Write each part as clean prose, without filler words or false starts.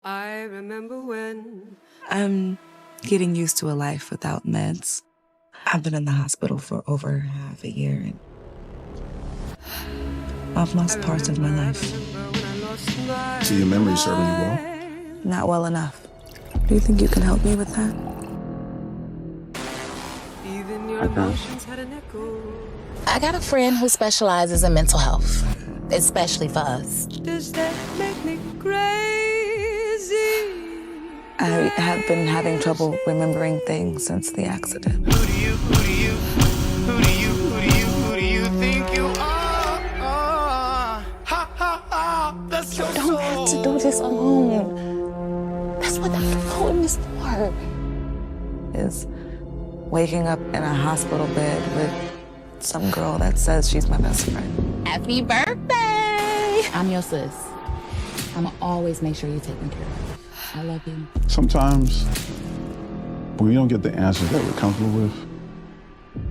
I remember when I'm getting used to a life without meds. I've been in the hospital for over half a year and I've lost parts of my life. So your memory's serving you well? Not well enough. Do you think you can help me with that? even your emotions had an echo. I got a friend who specializes in mental health, especially for us. Does that make me crazy? I have been having trouble remembering things since the accident. Who do you think you are? Ha ha ha, that's your You don't have to do this alone. That's what Dr. Fulton is for. Is waking up in a hospital bed with some girl that says she's my best friend. Happy birthday! I'm your sis. I'ma always make sure you're taken care of. I love you. Sometimes, when we don't get the answers that we're comfortable with,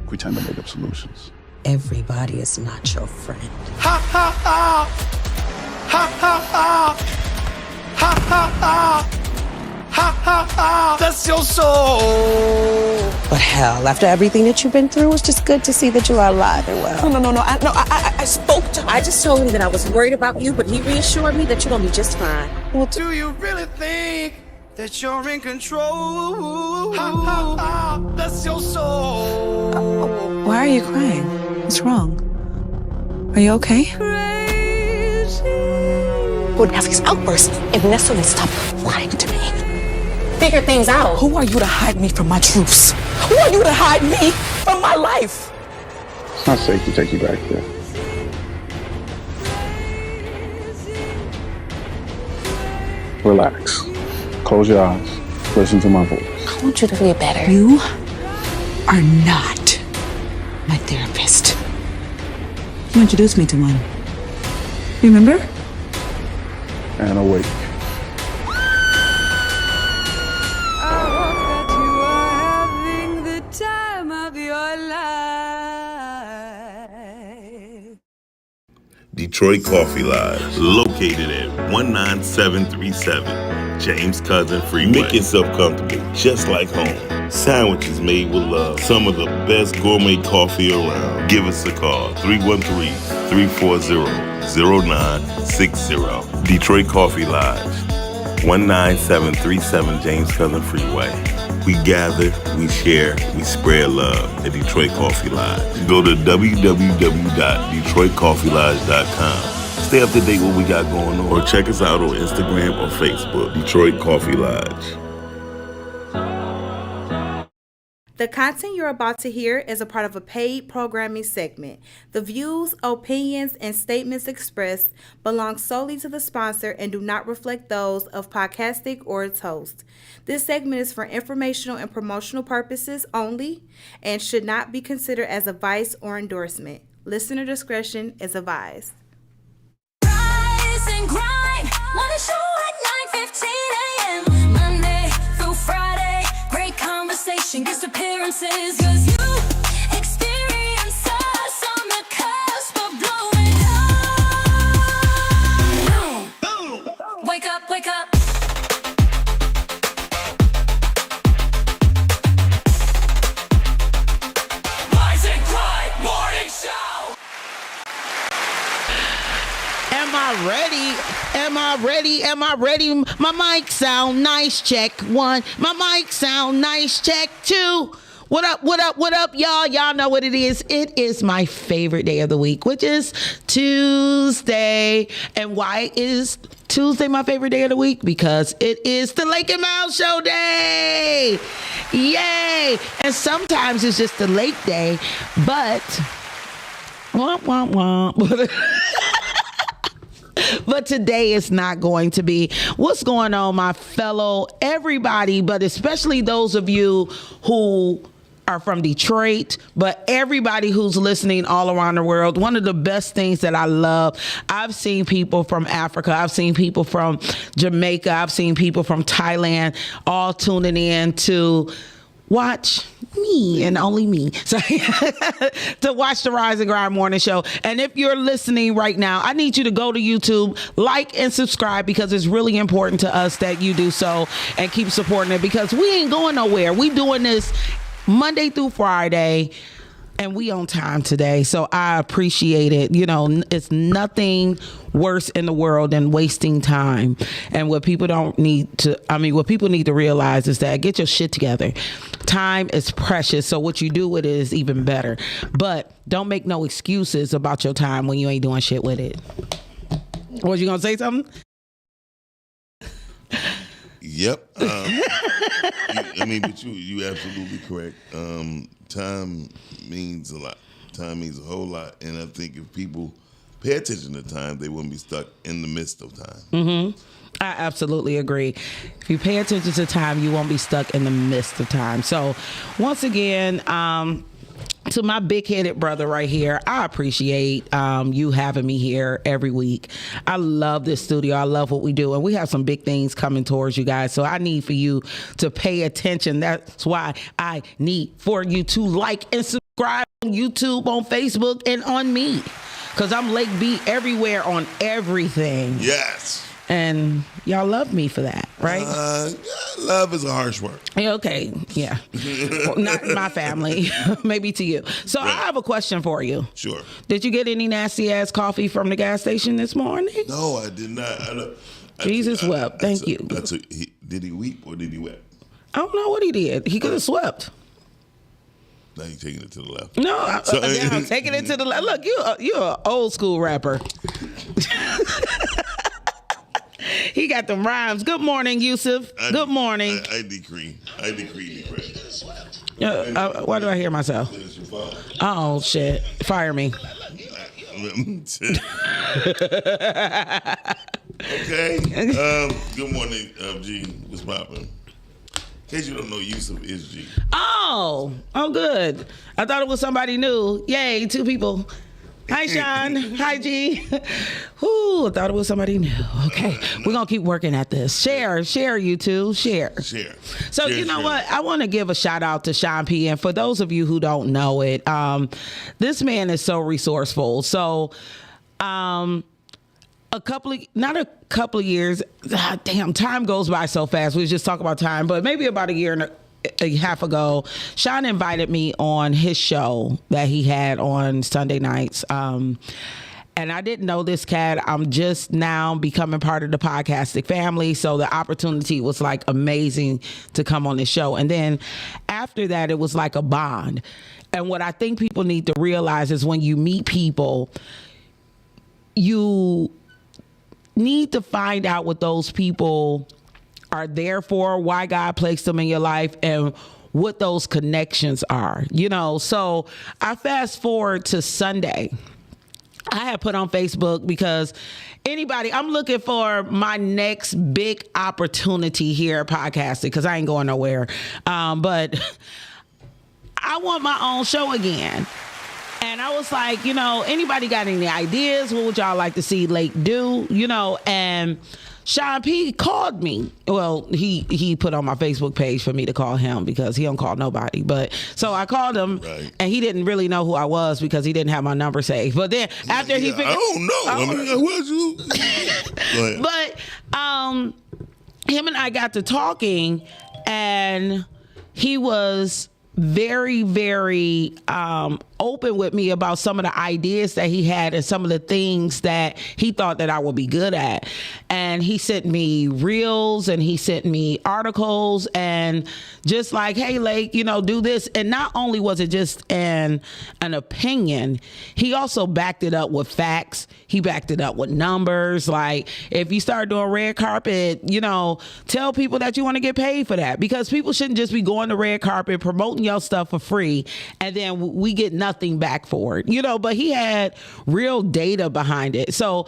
we tend to make up solutions. Everybody is not your friend. Ha ha ha! Ha ha ha! Ha ha ha! Ha ha ha! That's your soul! But hell, after everything that you've been through, it's just good to see that you are alive and well. No. I spoke to her. I just told him that I was worried about you, but he reassured me that you're gonna be just fine. Do you really think that you're in control? Ha ha ha! That's your soul! Why are you crying? What's wrong? Are you okay? Would have his outbursts if Nessa would stop lying to me. Figure things out. Who are you to hide me from my truths? Who are you to hide me from my life? It's not safe to take you back there. Relax. Close your eyes. Listen to my voice. I want you to feel better. You are not my therapist. You introduced me to one. Remember? And awake. I hope that you are having the time of your life. Detroit Coffee Lodge, located at 19737 James Cousin Freeway. Make yourself comfortable, just like home. Sandwiches made with love. Some of the best gourmet coffee around. Give us a call, 313-340-0960. Detroit Coffee Lodge, 19737 James Cousin Freeway. We gather, we share, we spread love at Detroit Coffee Lodge. Go to www.detroitcoffeelodge.com. Stay up to date with what we got going on. Or check us out on Instagram or Facebook, Detroit Coffee Lodge. The content you're about to hear is a part of a paid programming segment. The views, opinions, and statements expressed belong solely to the sponsor and do not reflect those of Podcastic or its host. This segment is for informational and promotional purposes only and should not be considered as advice or endorsement. Listener discretion is advised. Rise and grind, morning show at 9:15 a.m. Monday through Friday, great conversation, guest appearances, 'cause you experience us on the cusp of blowing up. Boom. Wake up, wake up. Rise and grind, morning show. Am I ready? Am I ready? My mic sound nice, check one. My mic sound nice, check two. What up, y'all? Y'all know what it is. It is my favorite day of the week, which is Tuesday. And why is Tuesday my favorite day of the week? Because it is the Lake and Miles Show day. Yay! And sometimes it's just the lake day, but But today is not going to be. What's going on, my fellow everybody, but especially those of you who are from Detroit, but everybody who's listening all around the world. One of the best things that I love, I've seen people from Africa, I've seen people from Jamaica, I've seen people from Thailand all tuning in to watch me and only me. So to watch the Rise and Grind Morning Show. And if you're listening right now, I need you to go to YouTube, like and subscribe, because it's really important to us that you do so and keep supporting it, because we ain't going nowhere. We doing this Monday through Friday, and we on time today. So I appreciate it. You know, it's nothing worse in the world than wasting time. And what people need to realize is that get your shit together. Time is precious. So what you do with it is even better. But don't make no excuses about your time when you ain't doing shit with it. Was you going to say something? Yep. But you absolutely correct. Time means a lot. Time means a whole lot. And I think if people pay attention to time, they wouldn't be stuck in the midst of time. Mm-hmm. I absolutely agree. If you pay attention to time, you won't be stuck in the midst of time. So once again, to my big-headed brother right here, I appreciate you having me here every week. I love this studio. I love what we do. And we have some big things coming towards you guys. So I need for you to pay attention. That's why I need for you to like and subscribe on YouTube, on Facebook, and on me. Because I'm Lake B everywhere on everything. Yes. And y'all love me for that, right? Love is a harsh word. Okay, yeah. Well, not my family, maybe to you. So right. I have a question for you. Sure. Did you get any nasty ass coffee from the gas station this morning? No, I did not. Jesus wept. Thank you. Did he weep or did he wept? I don't know what he did. He could have swept. Now you're taking it to the left. No, I'm taking it to the left. Look, you're an old school rapper. He got them rhymes. Good morning, Yusuf. Good morning. I decree. Why do I hear myself? Oh, shit. Fire me. Okay. Good morning, G. What's poppin'? In case you don't know, Yusuf is G. Oh, good. I thought it was somebody new. Yay, 2 people. Hi, Sean. Hi, G. Ooh, I thought it was somebody new. Okay, we're going to keep working at this. Share, you two. Share. So, you know what? I want to give a shout out to Sean P. And for those of you who don't know it, this man is so resourceful. So, not a couple of years, damn, time goes by so fast. We just talk about time, but maybe about a year and a half ago, Sean invited me on his show that he had on Sunday nights. And I didn't know this cat. I'm just now becoming part of the podcasting family. So the opportunity was like amazing to come on this show. And then after that, it was like a bond. And what I think people need to realize is when you meet people, you need to find out what those people are there for, why God placed them in your life, and what those connections are, you know. So I fast forward to Sunday. I had put on Facebook because I'm looking for my next big opportunity here at podcasting, because I ain't going nowhere. But I want my own show again. And I was like, you know, anybody got any ideas? What would y'all like to see Lake do? You know, and Sean P called me. Well, he put on my Facebook page for me to call him because he don't call nobody. But so I called him, right. And he didn't really know who I was because he didn't have my number saved. But then after he figured, I don't know. Who was you? But him and I got to talking, and he was very, very open with me about some of the ideas that he had and some of the things that he thought that I would be good at. And he sent me reels and he sent me articles and just like, hey, Lake, you know, do this. And not only was it just an opinion, he also backed it up with facts. He backed it up with numbers. Like, if you start doing red carpet, you know, tell people that you want to get paid for that, because people shouldn't just be going to red carpet promoting your stuff for free and then we get nothing back for it, you know. But he had real data behind it. So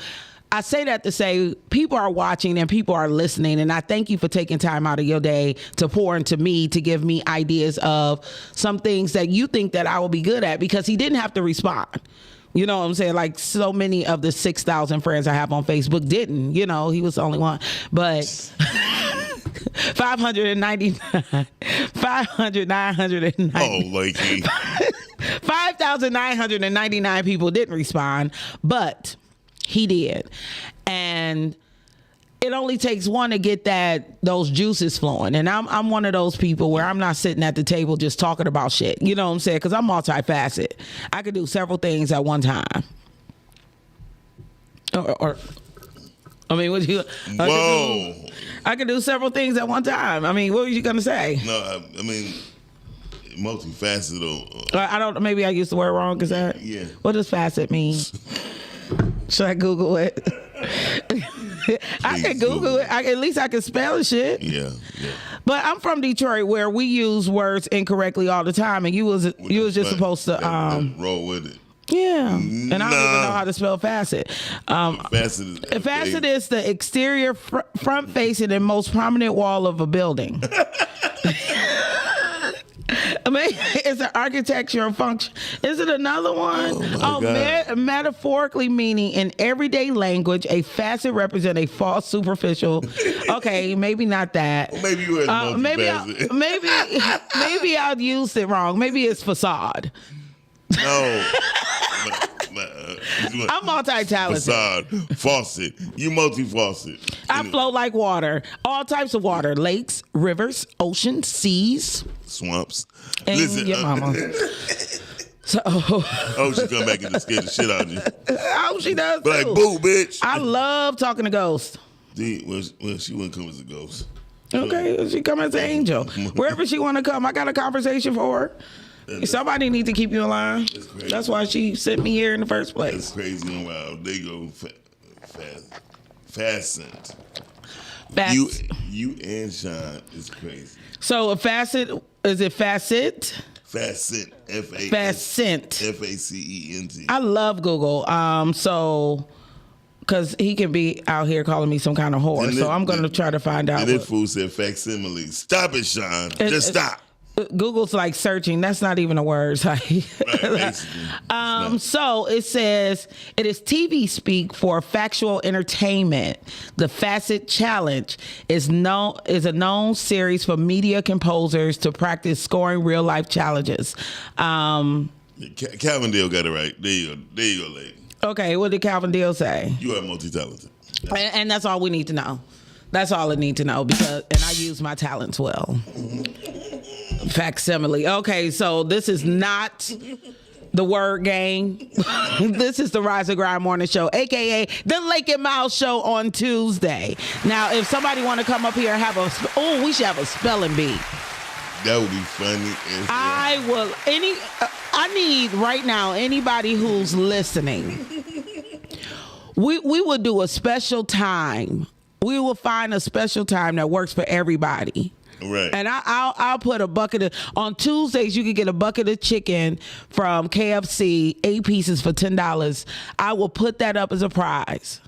I say that to say people are watching and people are listening, and I thank you for taking time out of your day to pour into me, to give me ideas of some things that you think that I will be good at, because he didn't have to respond. You know what I'm saying? Like, so many of the 6,000 friends I have on Facebook didn't, you know, he was the only one. But 599. 5,999. Oh, Lakey. 5,999 people didn't respond, but he did. And it only takes one to get those juices flowing. And I'm one of those people where I'm not sitting at the table just talking about shit. You know what I'm saying? Because I'm multifaceted. I could do several things at one time. Or I mean, what you? Whoa. I could do several things at one time. I mean, what were you gonna say? No, I mean, multifaceted. I don't. Maybe I used the word wrong. Cause that. Yeah. What does facet mean? Should I Google it? I can Google it. At least I can spell shit. Yeah. But I'm from Detroit, where we use words incorrectly all the time, and you was just supposed to roll with it. Yeah, and I don't even know how to spell facet. Facet is the exterior front-facing and most prominent wall of a building. I mean, it's an architectural function. Is it another one? Metaphorically meaning in everyday language, a facet represents a false, superficial. Okay, maybe not that. Well, maybe you had maybe I've used it wrong. Maybe it's facade. No. I'm multi-talented. Facade, faucet. You multi-faucet. I flow like water. All types of water. Lakes, rivers, oceans, seas. Swamps. And Listen, your mama. So, she come back and just scare the shit out of you. Oh, she does But too. like, boo, bitch. I love talking to ghosts. Well, she wouldn't come as a ghost. Okay, she come as an angel. Wherever she want to come, I got a conversation for her. Somebody need to keep you in line. That's why she sent me here in the first place. That's crazy and wild. They go fastened. You and Sean is crazy. So a facet, is it facet? Facet. Facet. FACENT. I love Google. Because he can be out here calling me some kind of whore. So I'm going to try to find out. And this fool said facsimile. Stop it, Sean. Just stop. Google's like searching. That's not even a word. So it says it is TV speak for factual entertainment. The Facet Challenge is a known series for media composers to practice scoring real life challenges. Calvindale got it right. There you go, lady. Okay, what did Calvindale say? You are multi-talented. And that's all we need to know. That's all I need to know and I use my talents well. Facsimile. Okay, so this is not the word gang. This is the Rise and Grind Morning Show, aka the Lake and Miles Show on Tuesday. Now, if somebody want to come up here and have we should have a spelling bee. That would be funny. I need right now anybody who's listening. We will do a special time. We will find a special time that works for everybody. Right. And I'll put a bucket on Tuesdays. You can get a bucket of chicken from KFC, 8 pieces for $10. I will put that up as a prize.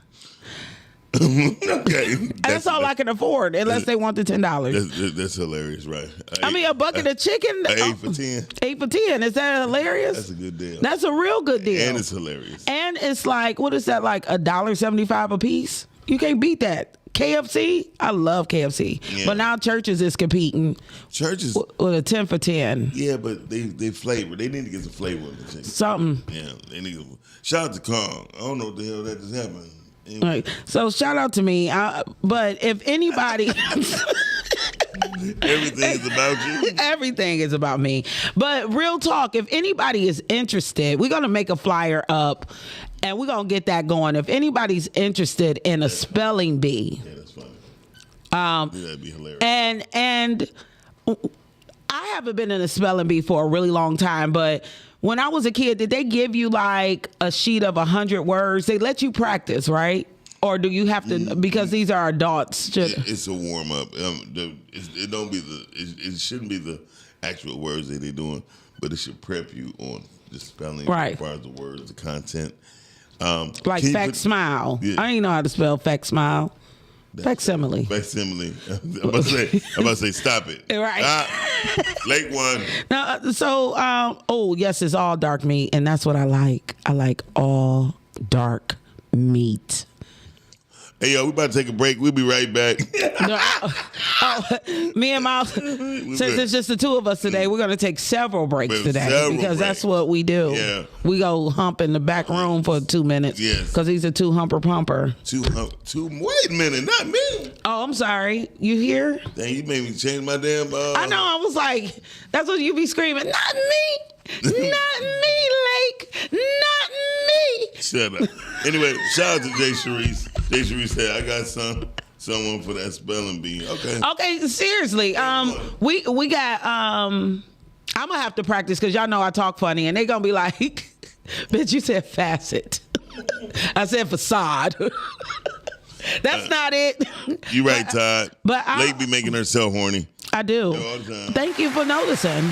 Okay. That's all I can afford, unless they want the $10. That's hilarious, right? A bucket of chicken. 8 for 10. 8 for 10. Is that hilarious? That's a good deal. That's a real good deal. And it's hilarious. And it's like, what is that, like $1.75 a piece? You can't beat that. KFC, I love KFC, but now Churches is competing. Churches with a 10 for 10. Yeah, but they flavor. They need to get some flavor in the chicken. Something. Yeah, they need. Shout out to Kong. I don't know what the hell that just happened. Anyway. Right. So shout out to me. But if anybody. Everything is about you. Everything is about me. But real talk, if anybody is interested, we're going to make a flyer up and we're going to get that going. If anybody's interested in a spelling bee. Yeah, that's funny. That'd be hilarious. And I haven't been in a spelling bee for a really long time, but when I was a kid, did they give you like a sheet of 100 words? They let you practice, right? Or do you have to, because these are adults? It's a warm up. It shouldn't be the actual words that they're doing, but it should prep you on the spelling, right, as far as the words, the content. Like smile. Yeah. I didn't know how to spell facsimile. Facsimile. Facsimile. I'm about to say stop it. Right. Late one. Now, so yes, it's all dark meat, and that's what I like. I like all dark meat. Hey, yo, we about to take a break. We'll be right back. Me and Miles, since it's just the two of us today, we're going to take several breaks today because that's what we do. Yeah. We go hump in the back room for 2 minutes. Yes. Because he's a two-humper pumper. Wait a minute, not me. Oh, I'm sorry. You hear? Dang, you made me change my damn... I know. I was like, that's what you be screaming. Not me. Not me, Lake. Not me. Shut up. Anyway, shout out to Jay Sharice. Jay Sharice said, I got someone for that spelling bee. Okay, seriously. We got I'm gonna have to practice because y'all know I talk funny and they gonna be like, bitch, you said facet. I said facade. That's not it. You right, Todd. But Lake be making herself horny. I do. All the time. Thank you for noticing.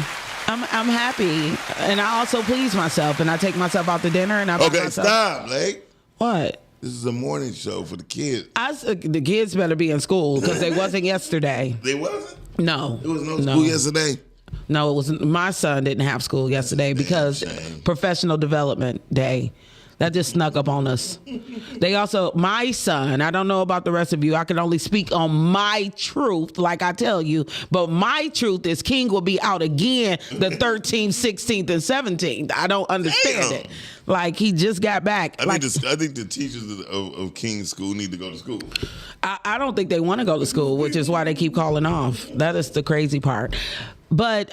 I'm happy, and I also please myself, and I take myself out to dinner, and I buy myself. Stop, Lake. What? This is a morning show for the kids. The kids better be in school because they wasn't yesterday. They wasn't? No. There was no school yesterday? No, it was. My son didn't have school yesterday because professional development day. That just snuck up on us. They also, my son, I don't know about the rest of you. I can only speak on my truth, like I tell you. But my truth is King will be out again the 13th, 16th, and 17th. I don't understand it. Like, he just got back. I think the teachers of King's School need to go to school. I don't think they want to go to school, which is why they keep calling off. That is the crazy part. But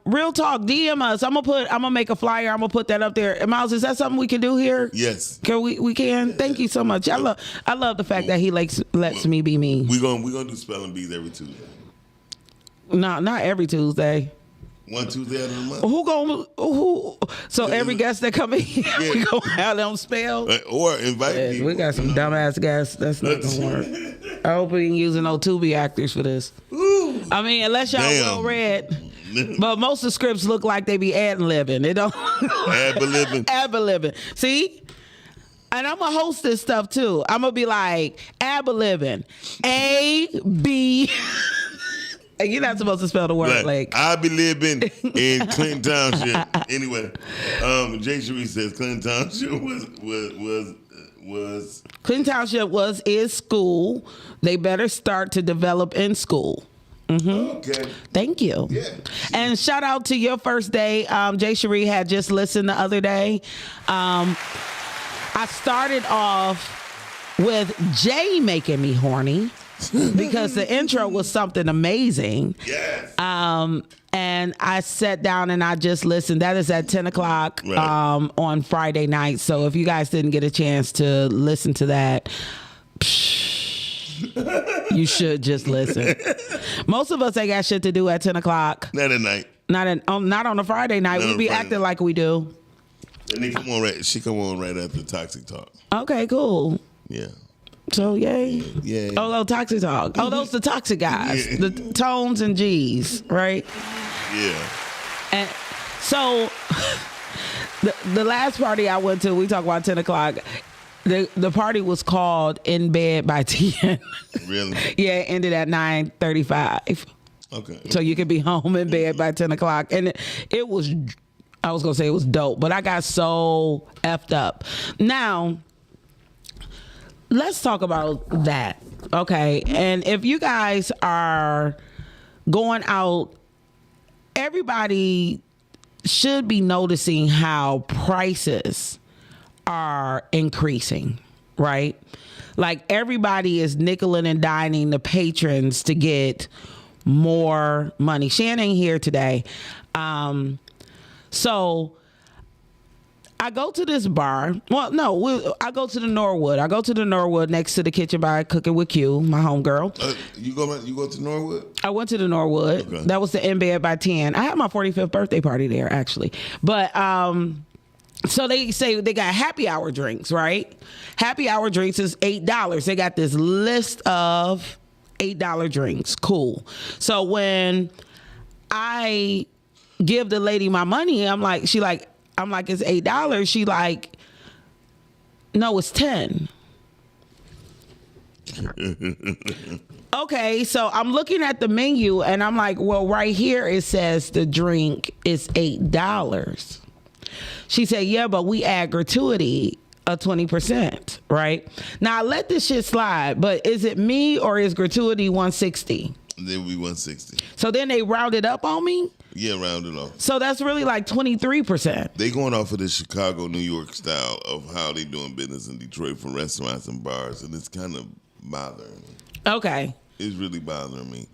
real talk, DM us. I'm gonna make a flyer. I'm gonna put that up there. Miles, is that something we can do here? Yes. Can we can? Thank you so much. I love the fact that he lets me be me. We're gonna do spelling bees every Tuesday. No, not every Tuesday. One Tuesday out of the month. So every guest that come in, we gonna have them spell. Or invite people. We got some dumbass guests. That's not gonna work. I hope we ain't using no Tubi actors for this. Ooh. I mean, unless y'all well read. But most of the scripts look like they be ad-libbing. They don't. Ad-libbing. Ad-libbing. See? And I'm going to host this stuff too. I'm going to be like, ad-libbing. A-B. You're not supposed to spell the word like. I be living in Clinton Township. Anyway, Jay Cherie says Clinton Township was Clinton Township is school. They better start to develop in school. Mm-hmm. Okay. Thank you. Yeah. And shout out to your first day. Jay Cherie had just listened the other day. I started off with Jay making me horny because the intro was something amazing. Yes. And I sat down and I just listened. That is at 10 o'clock on Friday night. So if you guys didn't get a chance to listen to that, you should just listen. Most of us ain't got shit to do at 10 o'clock. Not at night. Not on a Friday night. We be acting like we do. And they she come on right after Toxic Talk. Okay, cool. Yeah. So yay. Yeah. Oh, Toxic Talk. Oh, those the toxic guys. Yeah. The Tones and G's, right? Yeah. And so the last party I went to, we talk about 10 o'clock. The party was called In Bed by 10. Really? Yeah, it ended at 9:35. Okay. So you could be home in bed by 10 o'clock. And it was, I was going to say it was dope, but I got so effed up. Now, let's talk about that. Okay. And if you guys are going out, everybody should be noticing how prices are increasing, right? Like everybody is nickeling and dining the patrons to get more money. Shannon here today. So I go to this bar. Well, no, I go to the Norwood. I go to the Norwood next to the kitchen by Cooking with Q, my homegirl. You go to Norwood? I went to the Norwood. Okay. That was the In Bed by 10. I had my 45th birthday party there, actually. But so they say they got happy hour drinks, right? Happy hour drinks is $8. They got this list of $8 drinks. Cool. So when I give the lady my money, I'm like, it's $8. She like, no, it's 10. Okay, so I'm looking at the menu and I'm like, well, right here it says the drink is $8. She said, yeah, but we add gratuity a 20%, right? Now I let this shit slide, but is it me or is gratuity 160? Then we 160. So then they rounded up on me? Yeah, rounded off. So that's really like 23%. They going off of the Chicago, New York style of how they doing business in Detroit for restaurants and bars, and it's kind of bothering me. Okay. It's really bothering me.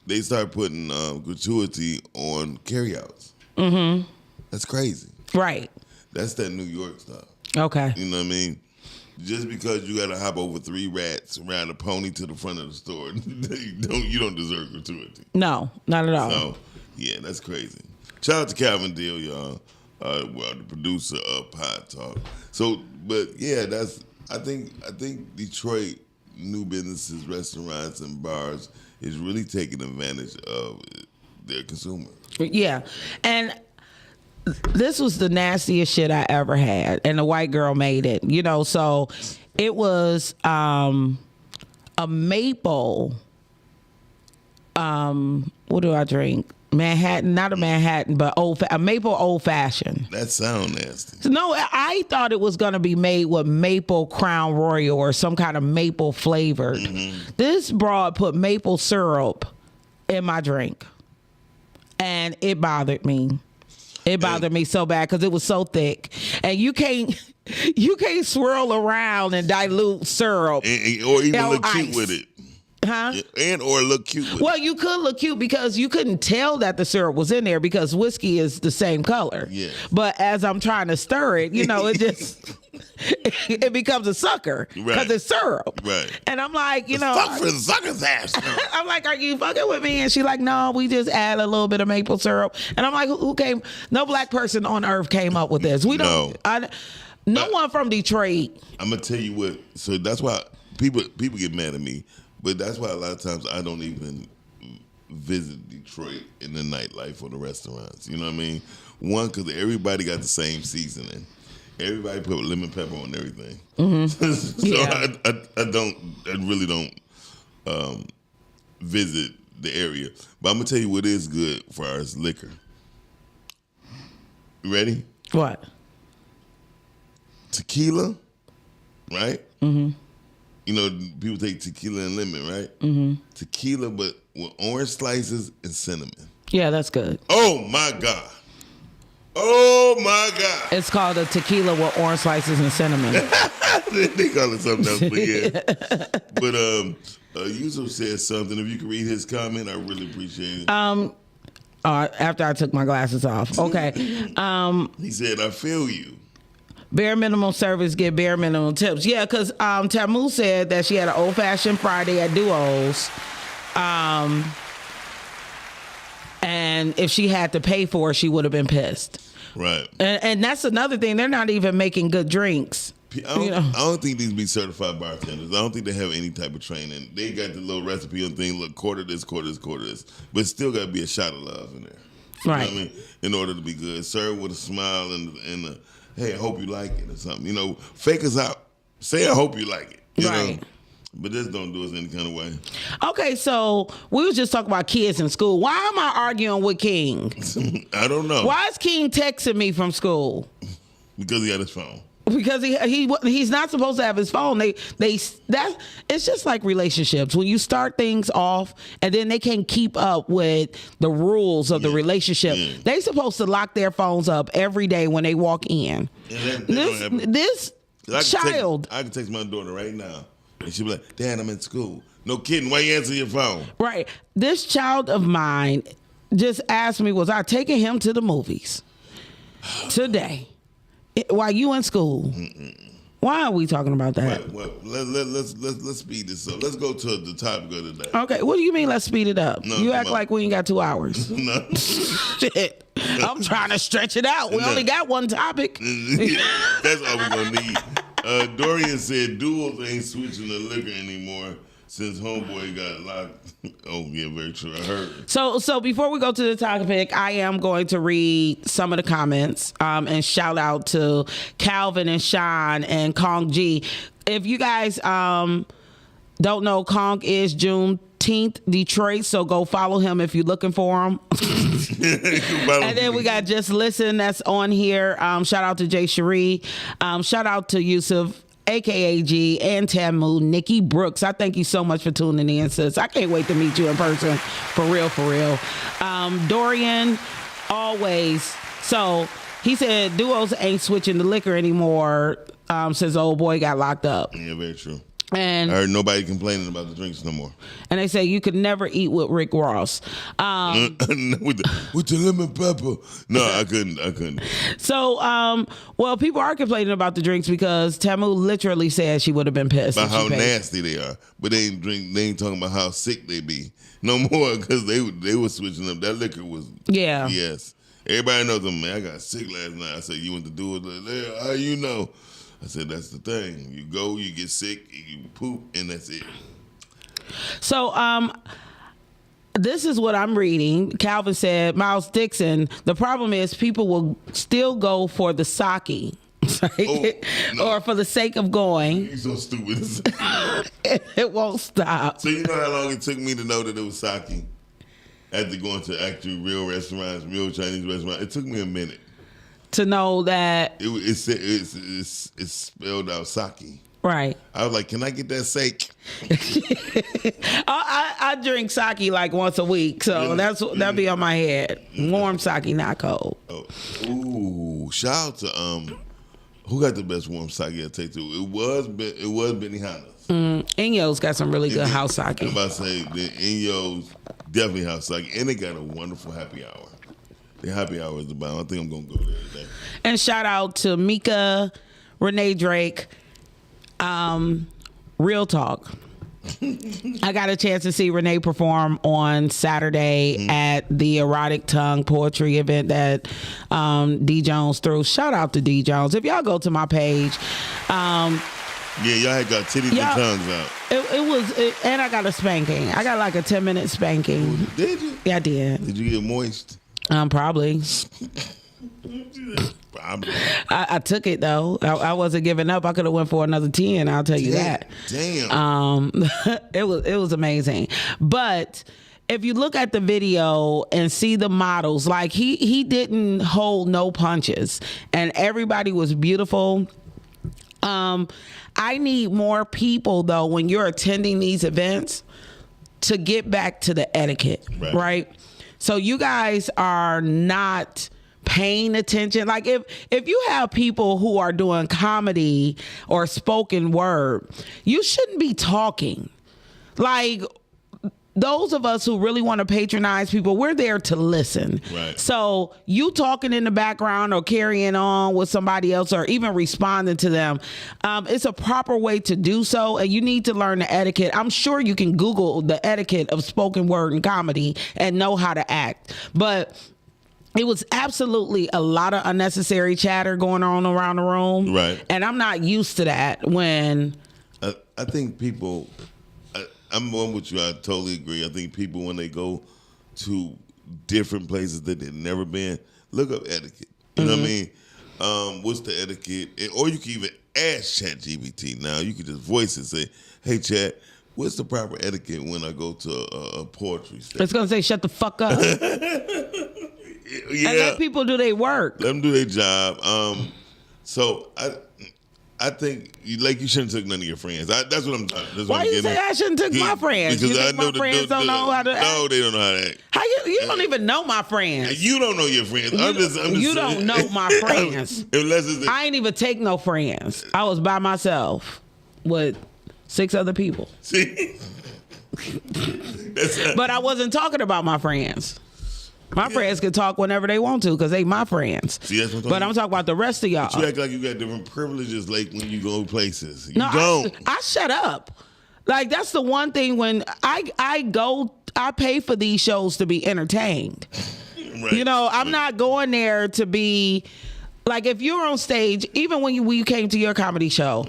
They start putting gratuity on carryouts. Mm-hmm. That's crazy. Right. That's that New York stuff. Okay. You know what I mean? Just because you got to hop over 3 rats around a pony to the front of the store, you don't deserve gratuity. No, not at all. So, yeah, that's crazy. Shout out to Calvin Deal, y'all. The producer of Pod Talk. So, but yeah, I think Detroit new businesses, restaurants, and bars is really taking advantage of their consumer. Yeah, and this was the nastiest shit I ever had, and the white girl made it. You know, so it was a maple. What do I drink? Manhattan, not a Manhattan, but a maple old fashioned. That sound nasty. No, I thought it was gonna be made with maple Crown Royal or some kind of maple flavored. Mm-hmm. This broad put maple syrup in my drink, and it bothered me. It bothered me so bad because it was so thick, and you can't swirl around and dilute syrup or even look cute ice. with it. Huh? And or look cute with well, it. you could look cute because you couldn't tell that the syrup was in there because whiskey is the same color. Yeah. But as I'm trying to stir it, it just it becomes a sucker because it's syrup. Right. And I'm like, fuck for the sucker's ass. I'm like, are you fucking with me? And she's like, no, we just add a little bit of maple syrup. And I'm like, who came? No black person on earth came up with this. We don't. No one from Detroit. I'm gonna tell you what. So that's why people get mad at me. But that's why a lot of times I don't even visit Detroit in the nightlife or the restaurants. You know what I mean? One, because everybody got the same seasoning. Everybody put lemon pepper on everything. Mm-hmm. So yeah. I really don't visit the area. But I'm going to tell you what is good for our liquor. You ready? What? Tequila, right? Mm-hmm. You know, people take tequila and lemon, right? Mm-hmm. Tequila, but with orange slices and cinnamon. Yeah, that's good. Oh, my God. Oh, my God. It's called a tequila with orange slices and cinnamon. They call it something else, but yeah. But Yusuf said something. If you could read his comment, I really appreciate it. After I took my glasses off. Okay. He said, I feel you. Bare minimum service, get bare minimum tips. Yeah, because Tamu said that she had an old-fashioned Friday at Duos. And if she had to pay for it, she would have been pissed. Right. And that's another thing. They're not even making good drinks. I don't think these be certified bartenders. I don't think they have any type of training. They got the little recipe on thing, look, quarter this. But it still got to be a shot of love in there. Right. You know what I mean? In order to be good. Serve with a smile and a, hey, I hope you like it or something. You know, fake us out. Say, I hope you like it. You right. know? But this don't do us any kind of way. Okay, so we was just talking about kids in school. Why am I arguing with King? I don't know. Why is King texting me from school? Because he had his phone. Because he's not supposed to have his phone. It's just like relationships. When you start things off and then they can't keep up with the rules of the relationship, they supposed to lock their phones up every day when they walk in. This child. I can text my daughter right now and she'll be like, Dad, I'm in school. No kidding. Why you answer your phone? Right. This child of mine just asked me, was I taking him to the movies today? While you in school. Mm-mm. Why are we talking about that? Well, let's speed this up. Let's go to the topic of the day. Okay, what do you mean let's speed it up? No, you act like we ain't got 2 hours. No. Shit. I'm trying to stretch it out. We only got one topic. That's all we're going to need. Dorian said duels ain't switching the liquor anymore since homeboy got locked. Oh, yeah, very true. I heard. So before we go to the topic, I am going to read some of the comments and shout out to Calvin and Sean and Kong G. If you guys don't know, Kong is Juneteenth 15th, Detroit. So go follow him if you're looking for him. And then we got Just Listen that's on here. Shout out to Jay Cherie. Shout out to Yusuf, aka G, and Tamu, Nikki Brooks. I thank you so much for tuning in, sis. I can't wait to meet you in person. For real, for real. Dorian, always. So he said duos ain't switching the liquor anymore since old boy got locked up. Yeah, very true. And I heard nobody complaining about the drinks no more. And they say you could never eat with Rick Ross. with the lemon pepper. No, I couldn't. So, well, people are complaining about the drinks because Tamu literally said she would have been pissed. About how nasty they are. But they ain't talking about how sick they be. No more, because they were switching up. That liquor was... Yeah. Yes. Everybody knows them, man. I got sick last night. I said, you went to do it? How you know? I said, that's the thing. You go, you get sick, you poop, and that's it. So, this is what I'm reading. Calvin said, Miles Dixon, the problem is people will still go for the sake. Or for the sake of going. You're so stupid. It won't stop. So you know how long it took me to know that it was sake? After going to actually real restaurants, real Chinese restaurants, it took me a minute to know that it's spelled out sake. Right. I was like, can I get that sake? I drink sake like once a week, so that'll be on my head. Warm sake, not cold. Oh. Ooh, shout out to who got the best warm sake I take to? It was Benihana's. Inyo's got some really good house sake. I'm about to say the Inyo's definitely house sake, and they got a wonderful happy hour. The happy hour is about. I think I'm gonna go there today. And shout out to Mika, Renee Drake, Real Talk. I got a chance to see Renee perform on Saturday at the Erotic Tongue poetry event that D Jones threw. Shout out to D Jones. If y'all go to my page, yeah, y'all had got titties and tongues out. It was, and I got a spanking. I got like a 10-minute spanking. Did you? Yeah, I did. Did you get moist? Probably. Probably. I took it though. I wasn't giving up. I could have went for another 10. I'll tell you that. Damn. It was amazing. But if you look at the video and see the models, like he didn't hold no punches, and everybody was beautiful. I need more people though when you're attending these events to get back to the etiquette, right? So you guys are not paying attention. Like if you have people who are doing comedy or spoken word, you shouldn't be talking. Like those of us who really want to patronize people, we're there to listen. Right. So you talking in the background or carrying on with somebody else or even responding to them, it's a proper way to do so, and you need to learn the etiquette. I'm sure you can Google the etiquette of spoken word and comedy and know how to act. But it was absolutely a lot of unnecessary chatter going on around the room. Right. And I'm not used to that when... I think people... I'm one with you. I totally agree. I think people, when they go to different places that they've never been, look up etiquette. You know what I mean? What's the etiquette? Or you can even ask ChatGPT. Now, you can just voice it, say, hey, Chat, what's the proper etiquette when I go to a poetry session? It's going to say, shut the fuck up. Yeah. And let people do their work. Let them do their job. So I think you shouldn't take none of your friends. That's what I'm talking. Why you say I shouldn't take my friends? Because you I think know my friends don't know how to act? No, they don't know how to act. How you don't even know my friends? You don't know your friends. I'm just you saying. don't know my friends. I ain't even take no friends. I was by myself with 6 other people. See? But I wasn't talking about my friends. My friends can talk whenever they want to because they my friends. See, that's what I'm talking about the rest of y'all. But you act like you got different privileges like when you go places. You no, don't. I shut up. Like that's the one thing when I go, I pay for these shows to be entertained. Right. You know, I'm not going there to be like if you're on stage, even when you came to your comedy show,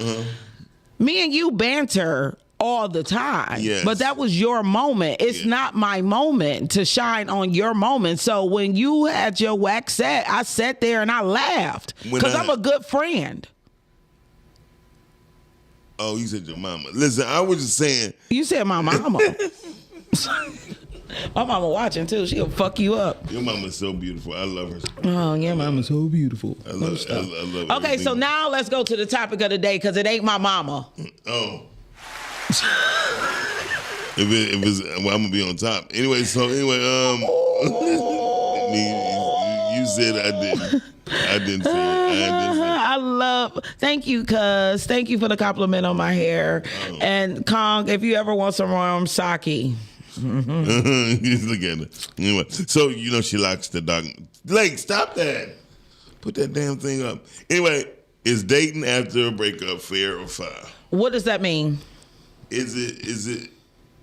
me and you banter all the time. Yes. But that was your moment. It's not my moment to shine on your moment. So when you had your whack set, I sat there and I laughed because I'm a good friend. Oh, you said your mama. Listen, I was just saying. You said my mama. My mama watching too. She'll fuck you up. Your mama's so beautiful. I love her. Oh, your mama's so beautiful. I love her. Okay, so now let's go to the topic of the day because it ain't my mama. Oh. if it's, well, I'm gonna be on top. Anyway, you said I didn't. I didn't say it. Thank you, cuz. Thank you for the compliment on my hair. Oh. And Kong, if you ever want some warm sake. Mm-hmm. Look at it. Anyway, so she likes the dog. Blake, stop that. Put that damn thing up. Anyway, is dating after a breakup fair or foul? What does that mean? Is it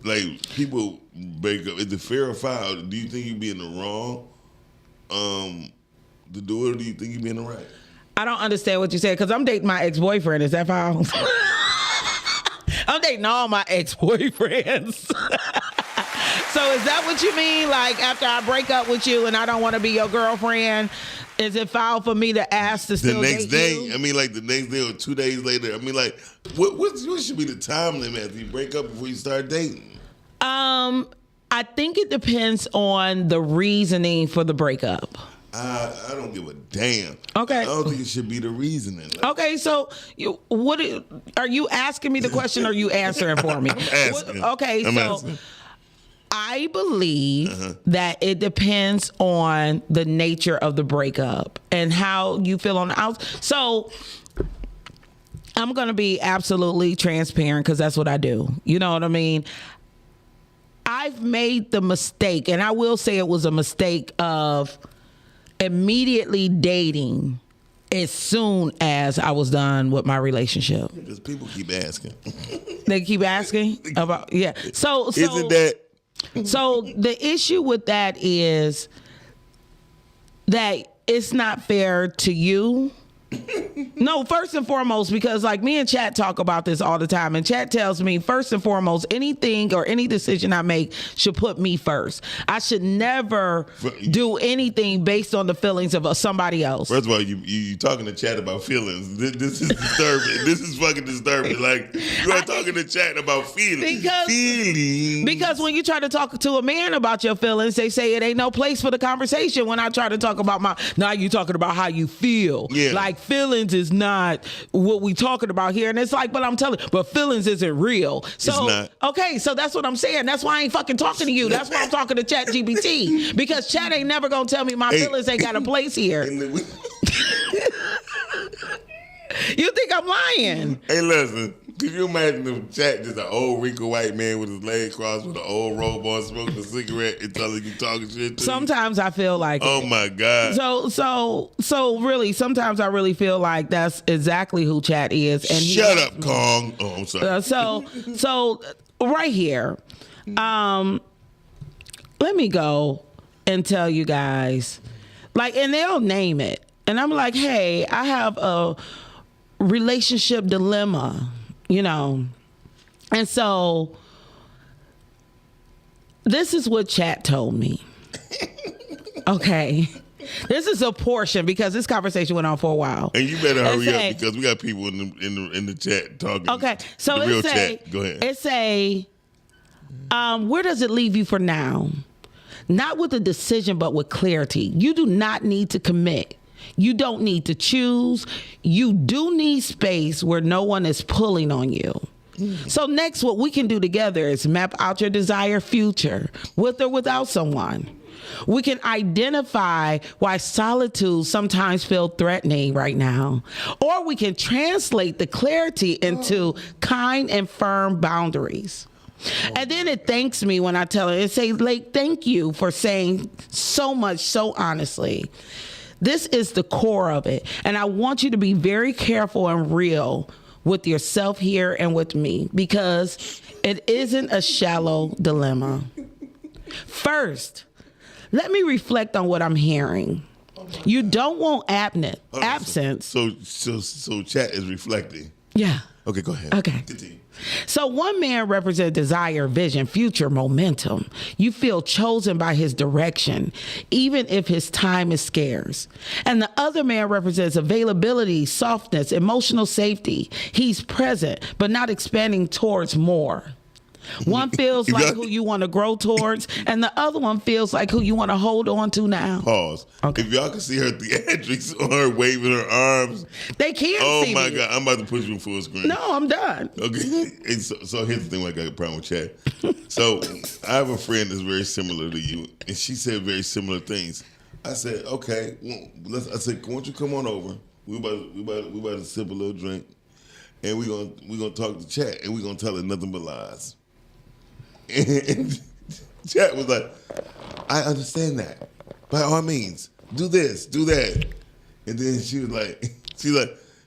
like people break up? Is it fair or foul? Do you think you'd be in the wrong to do it, or do you think you'd be in the right? I don't understand what you said because I'm dating my ex-boyfriend. Is that foul? I'm dating all my ex-boyfriends. So is that what you mean? Like after I break up with you and I don't want to be your girlfriend, is it foul for me to ask to still date you? The next day? I mean, like the next day or 2 days later. I mean, like what should be the time limit after you break up before you start dating? I think it depends on the reasoning for the breakup. I don't give a damn. Okay. I don't think it should be the reasoning. Okay, so are you asking me the question or are you answering for me? I'm asking. I'm asking. I believe that it depends on the nature of the breakup and how you feel on the outside. So I'm going to be absolutely transparent because that's what I do. You know what I mean? I've made the mistake, and I will say it was a mistake of immediately dating as soon as I was done with my relationship. Because people keep asking. They keep asking about, yeah. So isn't that? So the issue with that is that it's not fair to you. No, first and foremost, because like me and Chat talk about this all the time, and Chat tells me first and foremost, anything or any decision I make should put me first. I should never do anything based on the feelings of somebody else. First of all, you talking to Chat about feelings. This is disturbing. This is fucking disturbing. Like you are talking to Chat about feelings. Because when you try to talk to a man about your feelings, they say it ain't no place for the conversation. When I try to talk about now you talking about how you feel. Yeah. Like feelings is not what we talking about here. And it's like, but I'm telling you, but feelings isn't real. So, it's not. Okay, so that's what I'm saying. That's why I ain't fucking talking to you. That's why I'm talking to Chat GPT. Because Chat ain't never gonna tell me my feelings ain't got a place here. You think I'm lying? Hey, listen. Could you imagine if Chat just an old wrinkled white man with his legs crossed with an old robe on, smoking a cigarette and telling you talking shit to Sometimes I feel like it. My God. So really, sometimes I really feel like that's exactly who Chat is. And shut up, Kong. Oh, I'm sorry. So right here, let me go and tell you guys, like, and they'll name it. And I'm like, hey, I have a relationship dilemma. And so this is what Chat told me. Okay. This is a portion because this conversation went on for a while. And you better hurry up because we got people in the chat talking. Okay. So the real chat. Go ahead. It say, where does it leave you for now? Not with a decision, but with clarity. You do not need to commit. You don't need to choose. You do need space where no one is pulling on you. So next, what we can do together is map out your desired future with or without someone. We can identify why solitude sometimes feels threatening right now. Or we can translate the clarity into kind and firm boundaries. And then it thanks me when I tell it. It says, like, thank you for saying so much so honestly. This is the core of it. And I want you to be very careful and real with yourself here and with me because it isn't a shallow dilemma. First, let me reflect on what I'm hearing. You don't want absence. So Chat is reflecting. Yeah. Okay, go ahead. Okay. Continue. So one man represents desire, vision, future, momentum. You feel chosen by his direction, even if his time is scarce. And the other man represents availability, softness, emotional safety. He's present, but not expanding towards more. One feels If like y'all- who you want to grow towards, and the other one feels like who you want to hold on to now. Pause. Okay. If y'all can see her theatrics on her waving her arms, They can't oh see my me. God, I'm about to put you in full screen. No, I'm done. Okay. And so here's the thing why I got a problem with Chad. So I have a friend that's very similar to you, and she said very similar things. I said, okay, well, I said, why don't you come on over? We about to sip a little drink, and we gonna talk to Chad, and we gonna tell her nothing but lies. And Chad was like, I understand that. By all means, do this, do that. And then she was like,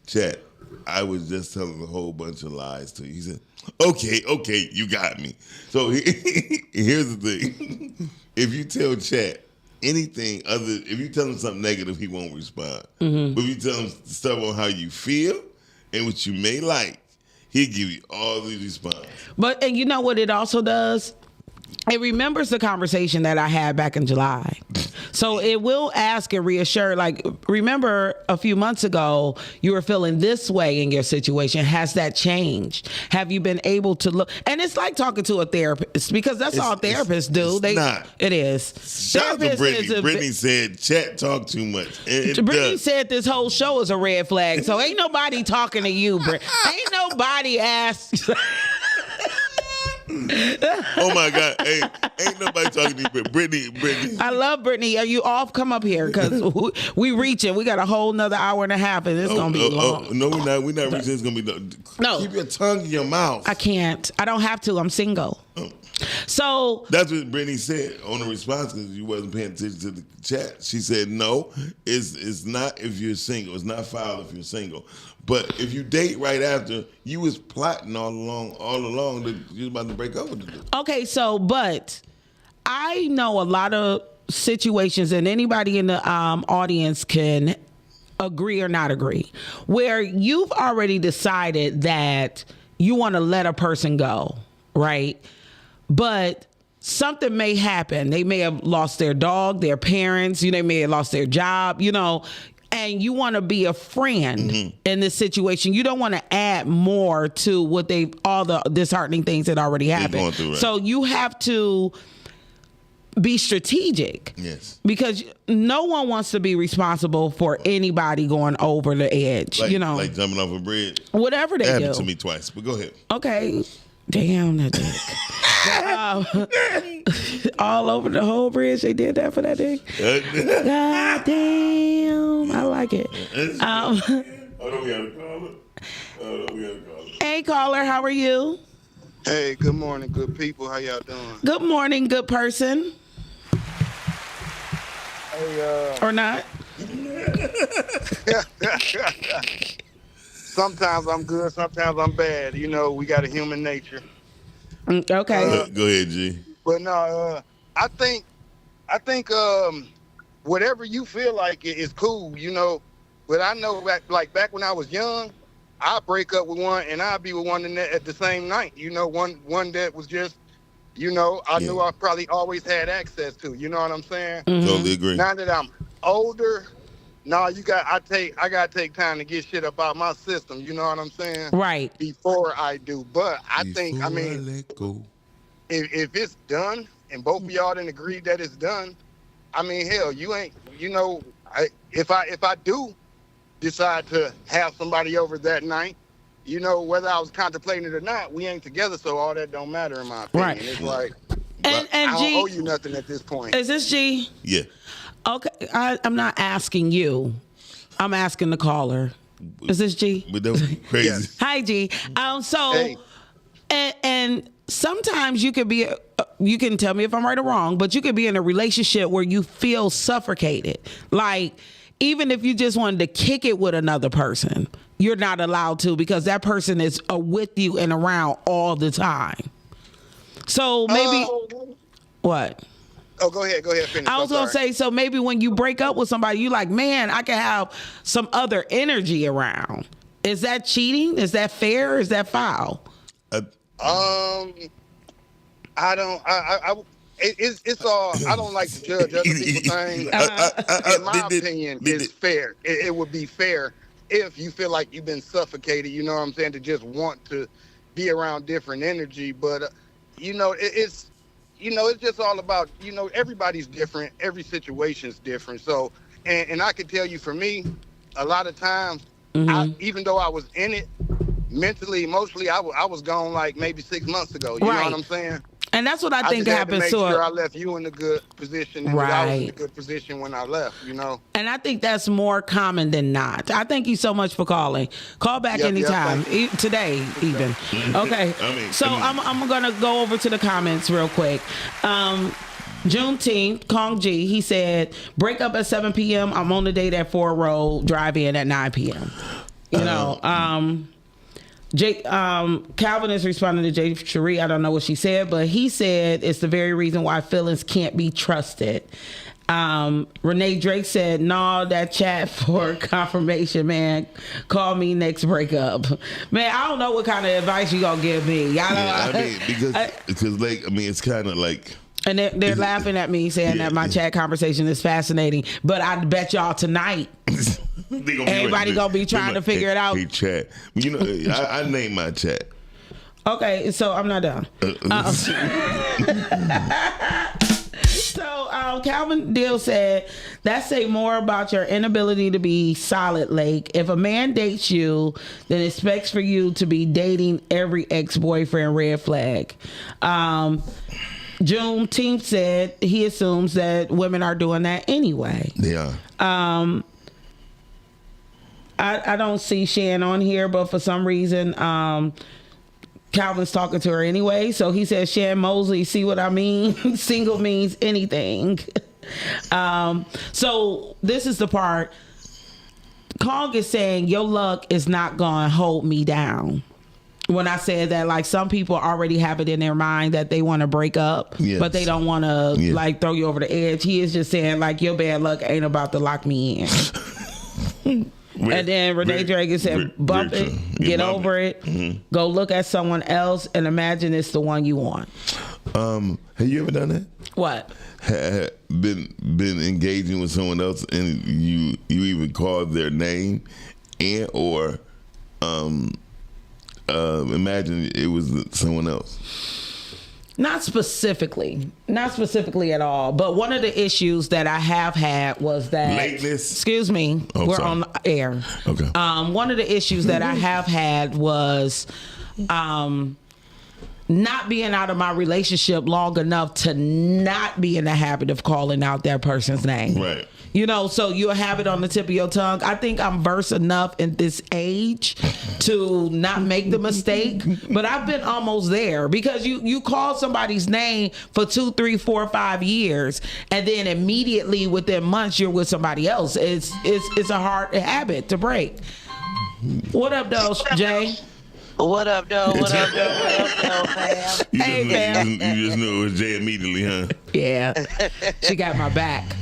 Chad, I was just telling a whole bunch of lies to you. He said, okay, you got me. So here's the thing. If you tell Chad anything if you tell him something negative, he won't respond. Mm-hmm. But if you tell him stuff on how you feel and what you may like, he'll give you all these responses. But and you know what it also does? It remembers the conversation that I had back in July. So it will ask and reassure, like, remember a few months ago, you were feeling this way in your situation. Has that changed? Have you been able to look? And it's like talking to a therapist because that's all therapists do. It's not. It is. Shout out to Brittany. Brittany said, Chat talk too much. Brittany said this whole show is a red flag. So ain't nobody talking to you, Britt. Ain't nobody asked. Oh my God! Hey, ain't nobody talking to you, Brittany. I love Brittany. Are you off? Come up here because we reaching. We got a whole nother hour and a half, and it's gonna be long. No, we're not. We're not reaching. It's gonna be no. Keep your tongue in your mouth. I can't. I don't have to. I'm single. Oh. So that's what Brittany said on the response because you wasn't paying attention to the chat. She said, "No, it's not if you're single. It's not foul if you're single. But if you date right after, you was plotting all along that you was about to break up with the dude." Okay, so but I know a lot of situations, and anybody in the audience can agree or not agree, where you've already decided that you want to let a person go, right? But something may happen. They may have lost their dog, their parents, they may have lost their job, and you want to be a friend in this situation. You don't want to add more to what all the disheartening things that already happened. Through, right? So you have to be strategic. Yes. Because no one wants to be responsible for anybody going over the edge, like jumping off a bridge. Whatever they that do. happened to me twice, but go ahead. Okay. Damn, that dick. All over the whole bridge, they did that for that dick. God damn, I like it. Hold on, we got a caller. Hey, caller, how are you? Hey, good morning, good people. How y'all doing? Good morning, good person. Hey, or not? Sometimes I'm good, sometimes I'm bad. We got a human nature. Okay. Go ahead, G. But no, I think whatever you feel like is cool, But I know back when I was young, I'd break up with one and I'd be with one at the same night. One that was just, I knew I probably always had access to. You know what I'm saying? Mm-hmm. Totally agree. Now that I'm older, I gotta take time to get shit up out my system. You know what I'm saying? Right. Before I do, but let go. if it's done and both of y'all didn't agree that it's done, hell, you ain't. If I do decide to have somebody over that night, whether I was contemplating it or not, we ain't together, so all that don't matter in my opinion. Right. It's like and I don't G, owe you nothing at this point. Is this G? Yeah. Okay, I'm not asking you. I'm asking the caller. Is this G? But that was crazy. Yes. Hi, G. So, hey. and sometimes you could be, you can tell me if I'm right or wrong, but you could be in a relationship where you feel suffocated. Like, even if you just wanted to kick it with another person, you're not allowed to because that person is with you and around all the time. So maybe, what? Oh, go ahead, finish. I was going to say, so maybe when you break up with somebody, you like, man, I can have some other energy around. Is that cheating? Is that fair? Is that foul? It's all, I don't like to judge other people's things. In my opinion, it's fair. It would be fair if you feel like you've been suffocated, you know what I'm saying, to just want to be around different energy. But it's it's just all about, everybody's different. Every situation's different. So, and I can tell you, for me, a lot of times, even though I was in it, mentally, emotionally, I was gone like maybe 6 months ago. You know what I'm saying? And that's what I think just happens had to make sure I left you in a good position, and I was in a good position when I left. And I think that's more common than not. I thank you so much for calling. Call back anytime, today even. Okay. I'm gonna go over to the comments real quick. Juneteenth, Kong G, he said, break up at 7 p.m. I'm on the date at 4 Road, drive in at 9 p.m. Calvin is responding to Jay Cherie. I don't know what she said, but he said it's the very reason why feelings can't be trusted. Renee Drake said, no, that chat for confirmation, man. Call me next breakup. Man, I don't know what kind of advice you gonna give me. Because it's kind of like... And they're laughing at me saying that my chat conversation is fascinating. But I bet y'all tonight... Everybody gonna be trying to figure it out. Hey, chat. I named my chat. Okay, so I'm not done. So Calvin Deal said, that say more about your inability to be solid, Lake. If a man dates you, then expects for you to be dating every ex-boyfriend, red flag. Juneteenth said he assumes that women are doing that anyway. They are. I don't see Shan on here, but for some reason, Calvin's talking to her anyway. So he says, Shan Mosley, see what I mean? Single means anything. So this is the part. Kong is saying, your luck is not going to hold me down. When I said that, like, some people already have it in their mind that they want to break up, but they don't want to like throw you over the edge. He is just saying, like, your bad luck ain't about to lock me in. And then Renee Dragon said, bump it, get over it, go look at someone else and imagine it's the one you want. Have you ever done that? What? Been engaging with someone else and you even called their name or imagine it was someone else? Not specifically at all. But one of the issues that I have had was that... Lateness? Excuse me. We're on air. Okay. One of the issues that I have had was not being out of my relationship long enough to not be in the habit of calling out that person's name. Right. So you'll have it on the tip of your tongue. I think I'm versed enough in this age to not make the mistake, but I've been almost there because you call somebody's name for 2, 3, 4, 5 years, and then immediately within months you're with somebody else. It's a hard habit to break. What up, though, Jay? What up, though? What up, fam? Hey, fam. You just knew it was Jay immediately, huh? Yeah. She got my back.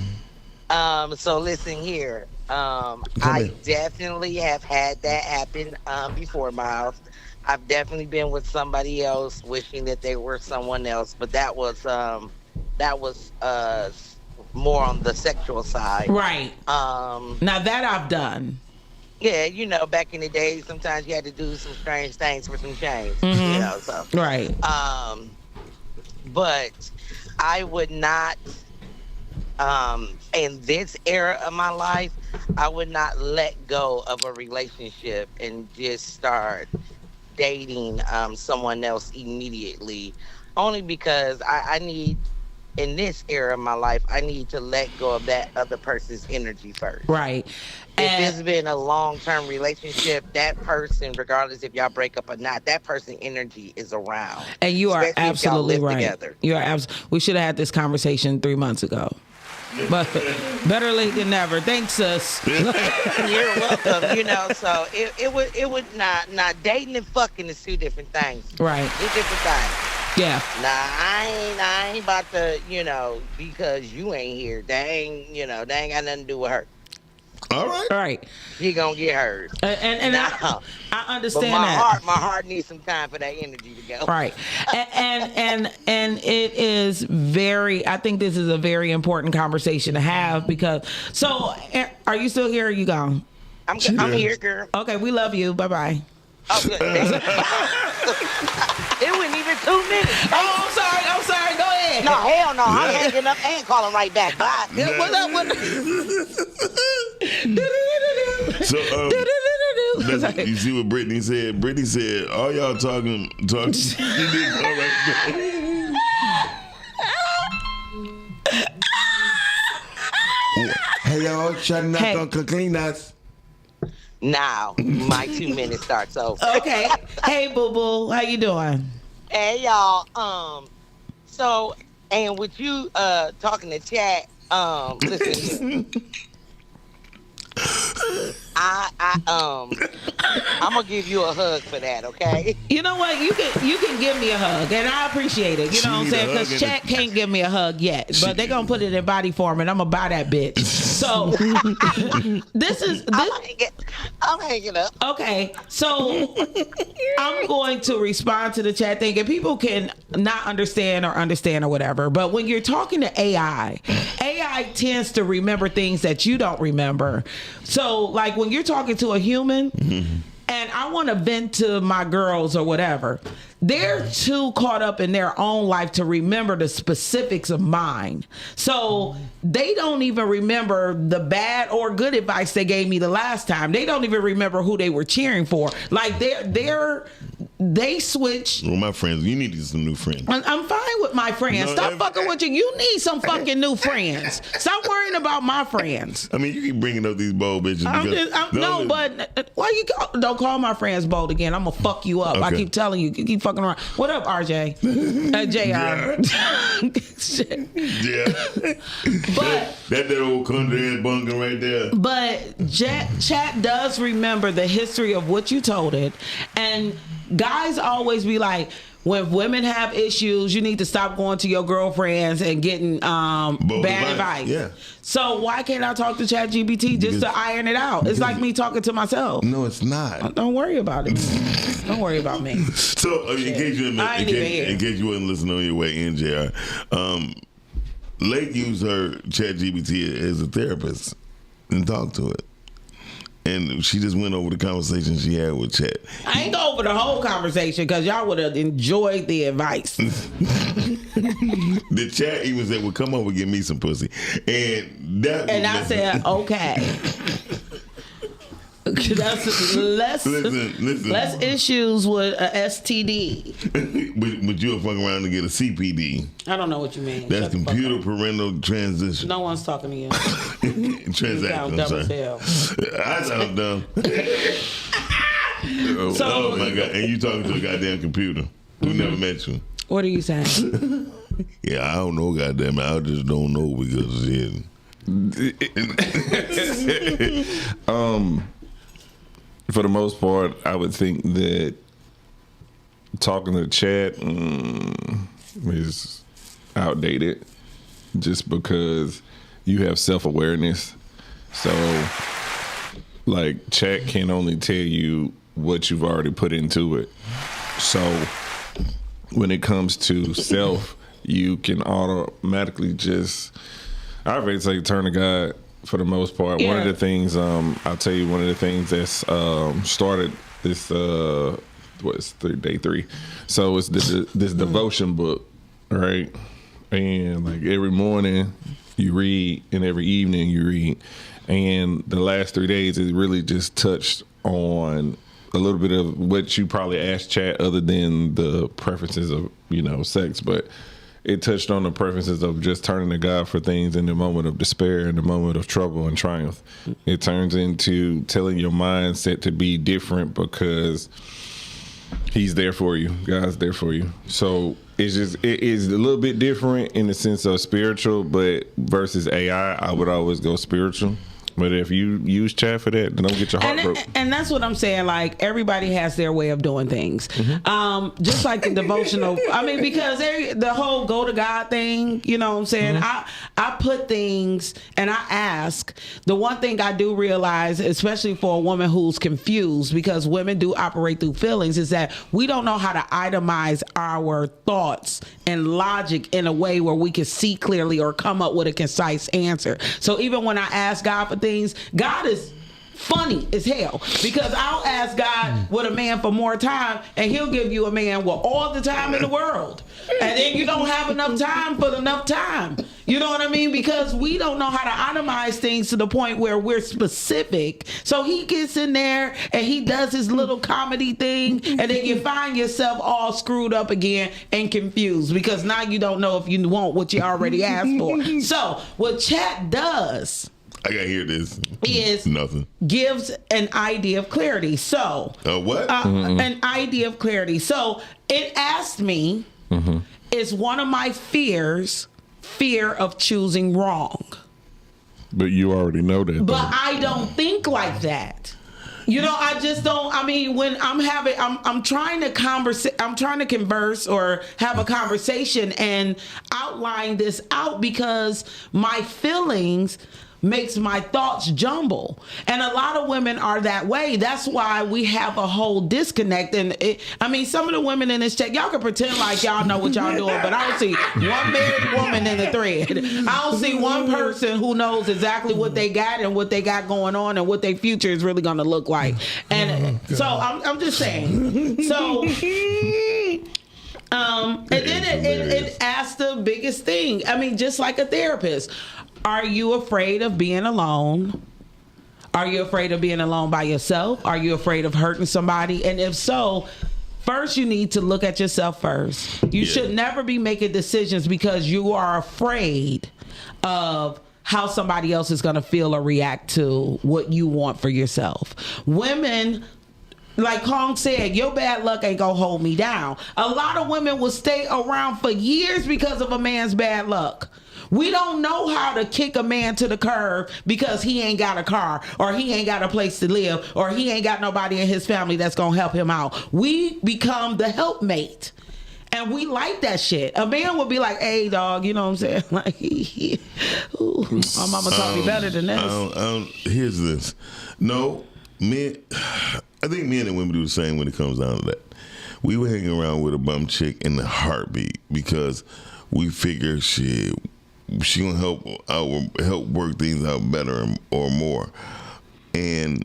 So listen here. I definitely have had that happen before, Miles. I've definitely been with somebody else wishing that they were someone else, but that was more on the sexual side. Right. Now that I've done. Yeah, back in the day, sometimes you had to do some strange things for some change. So. Right. But I would not, in this era of my life, I would not let go of a relationship and just start dating someone else immediately. Only because I need, in this era of my life, I need to let go of that other person's energy first. Right. If it's been a long-term relationship, that person, regardless if y'all break up or not, that person's energy is around. And you are absolutely right. Together. You are we should have had this conversation 3 months ago. But better late than never. Thanks, sis. You're welcome. So it would not dating and fucking is 2 different things. Right. 2 different things. Yeah. Nah, I ain't about to, because you ain't here. They ain't got nothing to do with her. All right. Right. He gonna get hurt. And I understand but that. My heart needs some time for that energy to go. Right. And it is very, I think this is a very important conversation to have because, so are you still here or are you gone? I'm here, girl. Okay, we love you. Bye-bye. Oh, good. It wasn't even 2 minutes. Oh, I'm sorry. Go ahead. No, hell no. I'm hanging up and calling right back. Bye. What's up? So, you see what Brittany said? Brittany said, all y'all talking. She did call right back. Hey, y'all, shutting up Uncle Clean Us. Now, my 2 minutes starts over. Okay. Hey, boo-boo. How you doing? Hey, y'all. So, and with you talking to chat, listen here. I'm gonna give you a hug for that, okay? You know what? You can give me a hug, and I appreciate it. You know what I'm saying? Because Chat can't give me a hug yet, but they're gonna put it in body form, and I'm gonna buy that bitch. So I'm hanging up. Okay, so I'm going to respond to the chat thing, and people can not understand or whatever. But when you're talking to AI tends to remember things that you don't remember. So, like when you're talking to a human, and I want to vent to my girls or whatever, they're too caught up in their own life to remember the specifics of mine. So they don't even remember the bad or good advice they gave me the last time. They don't even remember who they were cheering for. Like they switch. Well, my friends, you need some new friends. I'm fine with my friends. Stop fucking with you. You need some fucking new friends. Stop worrying about my friends. I mean, you keep bringing up these bold bitches. But why you don't call my friends bold again? I'm gonna fuck you up. Okay. I keep telling you. You keep fucking around. What up, RJ? JR. Yeah. But that old country ass bunker right there. But chat does remember the history of what you told it, and guys always be like, when women have issues, you need to stop going to your girlfriends and getting bad advice. Yeah. So why can't I talk to ChatGPT just to iron it out? It's like me talking to myself. No, it's not. Don't worry about it. Don't worry about me. So in case you wasn't listening on your way in, JR, Lake used her ChatGPT as a therapist and talked to it. And she just went over the conversation she had with Chat. I ain't go over the whole conversation because y'all would have enjoyed the advice. The Chat even said, well, come over and give me some pussy. And I said, okay. That's less issues with a STD. But you'll fuck around and get a CPD. I don't know what you mean. That's computer parental transition. No one's talking to you. Transaction. I'm sorry. I sound dumb. Oh my God. And you talking to a goddamn computer who never met you. What are you saying? Yeah, I don't know, goddamn it. I just don't know because for the most part, I would think that talking to Chat is outdated just because you have self-awareness. So, like, Chat can only tell you what you've already put into it. So, when it comes to self, you can automatically just, I would say, turn to God. For the most part, one of the things I'll tell you, one of the things that's started this day 3. So it's this devotion book, right? And like every morning you read, and every evening you read, and the last 3 days it really just touched on a little bit of what you probably asked Chat, other than the preferences of sex, but it touched on the preferences of just turning to God for things in the moment of despair, in the moment of trouble and triumph. It turns into telling your mindset to be different because He's there for you. God's there for you. So it is a little bit different in the sense of spiritual, but versus AI, I would always go spiritual. But if you use Chat for that, then don't get your heart broke. And that's what I'm saying. Like, everybody has their way of doing things. Mm-hmm. Just like the devotional. I mean, because the whole go to God thing, you know what I'm saying? Mm-hmm. I put things and I ask. The one thing I do realize, especially for a woman who's confused, because women do operate through feelings, is that we don't know how to itemize our thoughts and logic in a way where we can see clearly or come up with a concise answer. So even when I ask God for things, God is funny as hell, because I'll ask God with a man for more time, and he'll give you a man with all the time in the world, and then you don't have enough time for enough time. You know what I mean? Because we don't know how to itemize things to the point where we're specific. So he gets in there and he does his little comedy thing, and then you find yourself all screwed up again and confused, because now you don't know if you want what you already asked for. So what chat does, I gotta hear this. Is nothing. Gives an idea of clarity. So what? An idea of clarity. So it asked me, is one of my fears fear of choosing wrong? But you already know that. But I don't think like that. You know, I just don't. I mean, when I'm trying to converse or have a conversation and outline this out, because my feelings makes my thoughts jumble, and a lot of women are that way. That's why we have a whole disconnect. And some of the women in this chat, y'all can pretend like y'all know what y'all doing, but I don't see one married woman in the thread. I don't see one person who knows exactly what they got and what they got going on and what their future is really going to look like. And so I'm just saying. So and then it asked the biggest thing. I mean, just like a therapist. Are you afraid of being alone? Are you afraid of being alone by yourself? Are you afraid of hurting somebody? And if so, first you need to look at yourself first. You should never be making decisions because you are afraid of how somebody else is going to feel or react to what you want for yourself. Women, like Kong said, your bad luck ain't gonna hold me down. A lot of women will stay around for years because of a man's bad luck. We don't know how to kick a man to the curb because he ain't got a car, or he ain't got a place to live, or he ain't got nobody in his family that's gonna help him out. We become the helpmate. And we like that shit. A man would be like, hey, dog, you know what I'm saying? Like, ooh, my mama taught me better than this. Here's this. No, men, I think men and women do the same when it comes down to that. We were hanging around with a bum chick in the heartbeat because we figure she gonna help work things out better or more. And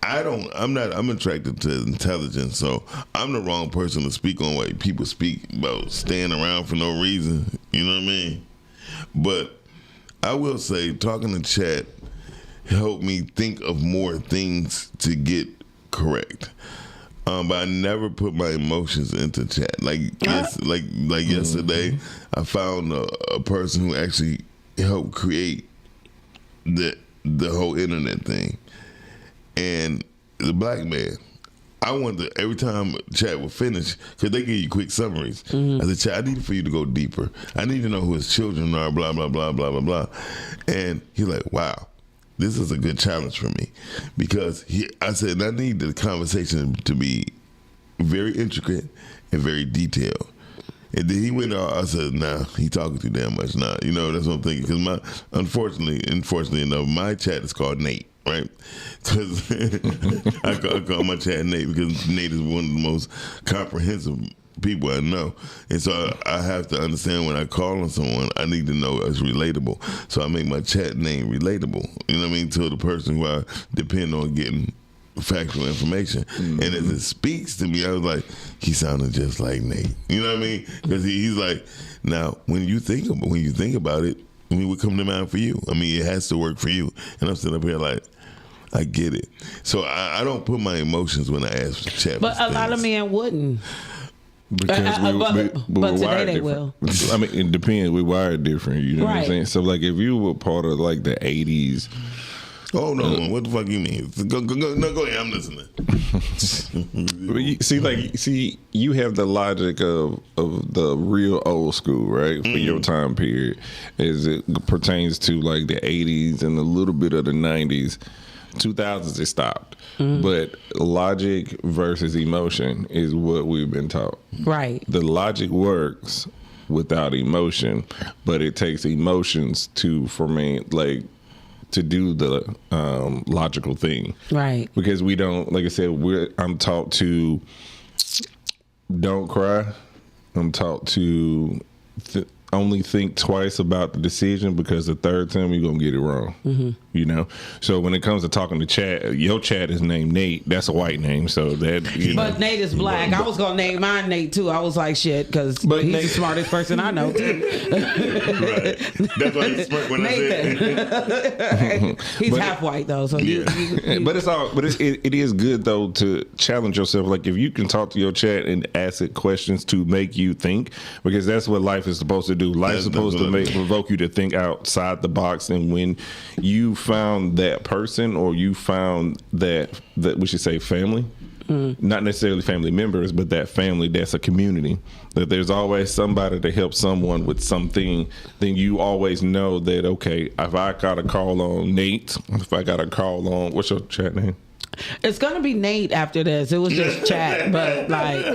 I'm attracted to intelligence, so I'm the wrong person to speak on what people speak about staying around for no reason. You know what I mean? But I will say, talking to chat helped me think of more things to get correct. But I never put my emotions into chat. Like yesterday, I found a person who actually helped create the whole internet thing. And the black man, I wanted to, every time chat would finish, because they give you quick summaries. I said, chat, I need for you to go deeper. I need to know who his children are, blah, blah, blah, blah, blah, blah. And he's like, wow, this is a good challenge for me. Because I said, I need the conversation to be very intricate and very detailed. And then he went out, I said, nah, he talking too damn much now. You know, that's what I'm thinking. Because unfortunately enough, my chat is called Nate. Right, because I call my chat Nate because Nate is one of the most comprehensive people I know, and so I have to understand when I call on someone, I need to know it's relatable. So I make my chat name relatable. You know what I mean, to the person who I depend on getting factual information. And as it speaks to me, I was like, he sounded just like Nate. You know what I mean? Because he's like, now when you think about it, I mean, what come to mind for you? I mean, it has to work for you. And I'm sitting up here like, I get it. So I don't put my emotions when I ask for chat. But a lot of men wouldn't. Because but today they will. I mean, it depends. We wired different. You know what I'm saying? So, like, if you were part of, like, the 80s. Oh, no. What the fuck you mean? Go ahead. I'm listening. You have the logic of the real old school, right? For your time period. As it pertains to, like, the 80s and a little bit of the 90s. 2000s, it stopped. But logic versus emotion is what we've been taught. Right. The logic works without emotion, but it takes emotions to do the logical thing. Right. Because we don't, like I said, I'm taught to don't cry. I'm taught to only think twice about the decision, because the third time you're going to get it wrong. You know, so when it comes to talking to chat, your chat is named Nate. That's a white name, so that. But Nate is black. I was gonna name mine Nate too. I was like, shit, because he's Nate, the smartest person I know too. Right. That's why he smirked when Nathan. I said. He's half white though, so yeah. But it's all. But it is good though to challenge yourself. Like if you can talk to your chat and ask it questions to make you think, because that's what life is supposed to do. Life is supposed to provoke you to think outside the box, and when you found that person, or you found that we should say family, not necessarily family members, but that family that's a community, that there's always somebody to help someone with something, then you always know that, okay, if I got to call on Nate, if I got to call on, what's your chat name? It's gonna be Nate after this. It was just chat, but like,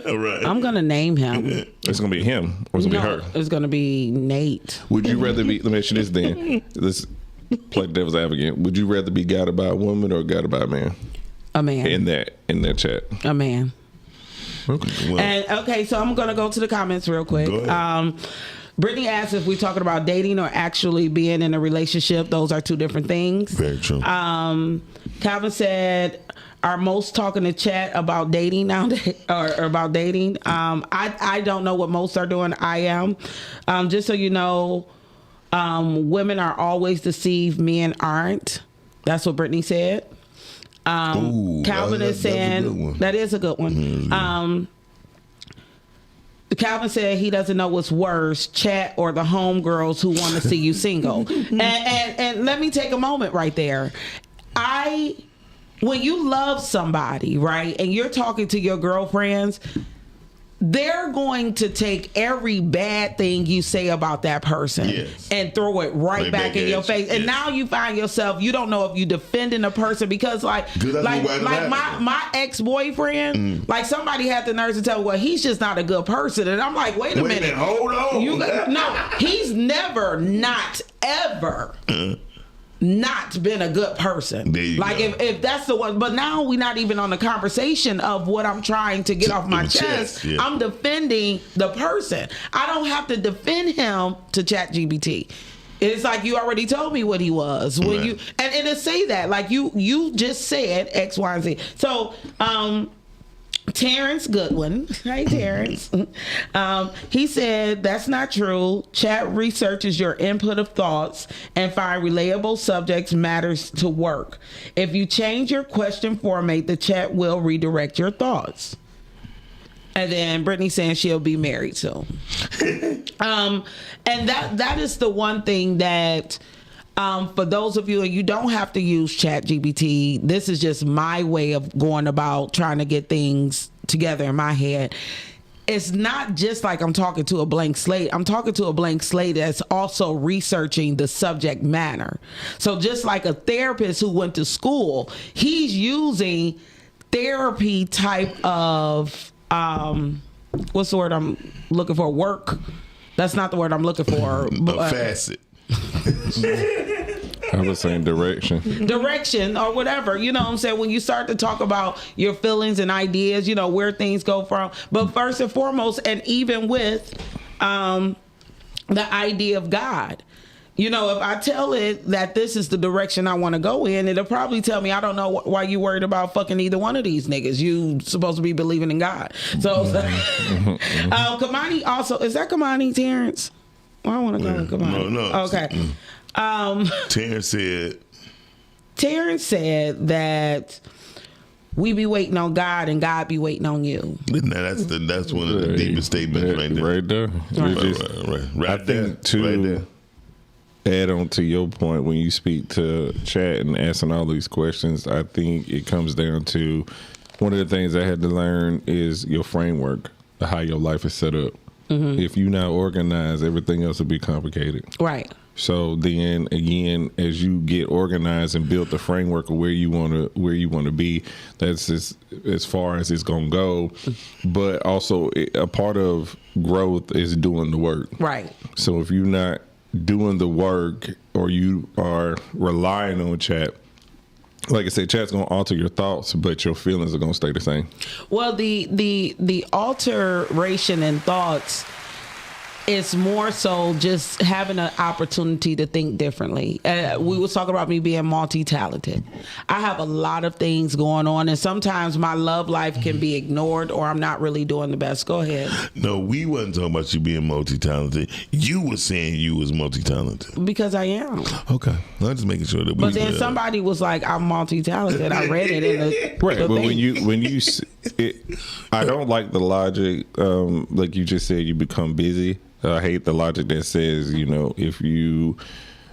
right. I'm gonna name him. It's gonna be him, or it's gonna be her. It's gonna be Nate. Would you rather be? Let me ask you this then. Let's play devil's advocate. Would you rather be guided by a woman or guided by a man? A man. In that chat. A man. Okay. Well. And okay, so I'm gonna go to the comments real quick. Brittany asked if we're talking about dating or actually being in a relationship. Those are two different things. Very true. Calvin said, are most talking to chat about dating nowadays, or about dating? I don't know what most are doing. I am. Just so you know, women are always deceived, men aren't. That's what Brittany said. Calvin is saying that is a good one. Mm-hmm. Calvin said he doesn't know what's worse, chat or the homegirls who want to see you single. and let me take a moment right there. When you love somebody, right, and you're talking to your girlfriends, they're going to take every bad thing you say about that person and throw it right back in your face. And now you find yourself, you don't know if you defending a person, because like my ex-boyfriend, like somebody had the nerve to tell me, well, he's just not a good person. And I'm like, wait a minute. Hold on. No, he's never, not ever not been a good person. Like if that's the one, but now we're not even on the conversation of what I'm trying to get off my chest. I'm defending the person. I don't have to defend him to ChatGPT. It's like, you already told me what he was when you and to say that, like you just said X, Y, and Z. So Terrence Goodwin, hey Terrence, he said that's not true. Chat researches your input of thoughts and find relatable subjects matters to work. If you change your question format, the chat will redirect your thoughts. And then Brittany saying she'll be married soon. And that is the one thing that for those of you, and you don't have to use ChatGPT, this is just my way of going about trying to get things together in my head. It's not just like I'm talking to a blank slate. I'm talking to a blank slate that's also researching the subject matter. So just like a therapist who went to school, he's using therapy type of, what's the word I'm looking for? Work. That's not the word I'm looking for. A facet. I was saying direction or whatever, you know what I'm saying, when you start to talk about your feelings and ideas, you know, where things go from. But first and foremost, and even with the idea of God, you know, if I tell it that this is the direction I want to go in, it'll probably tell me, I don't know why you worried about fucking either one of these niggas. You supposed to be believing in God. So Kamani also, is that Kamani, Terrence? Well, I want to go with Kamani. No. Okay. Terrence said that we be waiting on God and God be waiting on you. That's one of the deepest statements right there. Right. I think to add on to your point, when you speak to chat and asking all these questions, I think it comes down to one of the things I had to learn is your framework, how your life is set up. Mm-hmm. If you're not organized, everything else will be complicated. Right. So then again, as you get organized and build the framework of where you want to be, that's as far as it's gonna go. But also a part of growth is doing the work. Right. So if you're not doing the work, or you are relying on chat, like I said, chat's gonna alter your thoughts, but your feelings are gonna stay the same. Well, the alteration in thoughts it's more so just having an opportunity to think differently. We was talking about me being multi-talented. I have a lot of things going on, and sometimes my love life can be ignored, or I'm not really doing the best. Go ahead. No, we wasn't talking about you being multi-talented. You were saying you was multi-talented. Because I am. Okay, I'm just making sure that. But then somebody was like, "I'm multi-talented." I read it in the right. the But thing. when you, I don't like the logic. Like you just said, you become busy. I hate the logic that says, you know, if you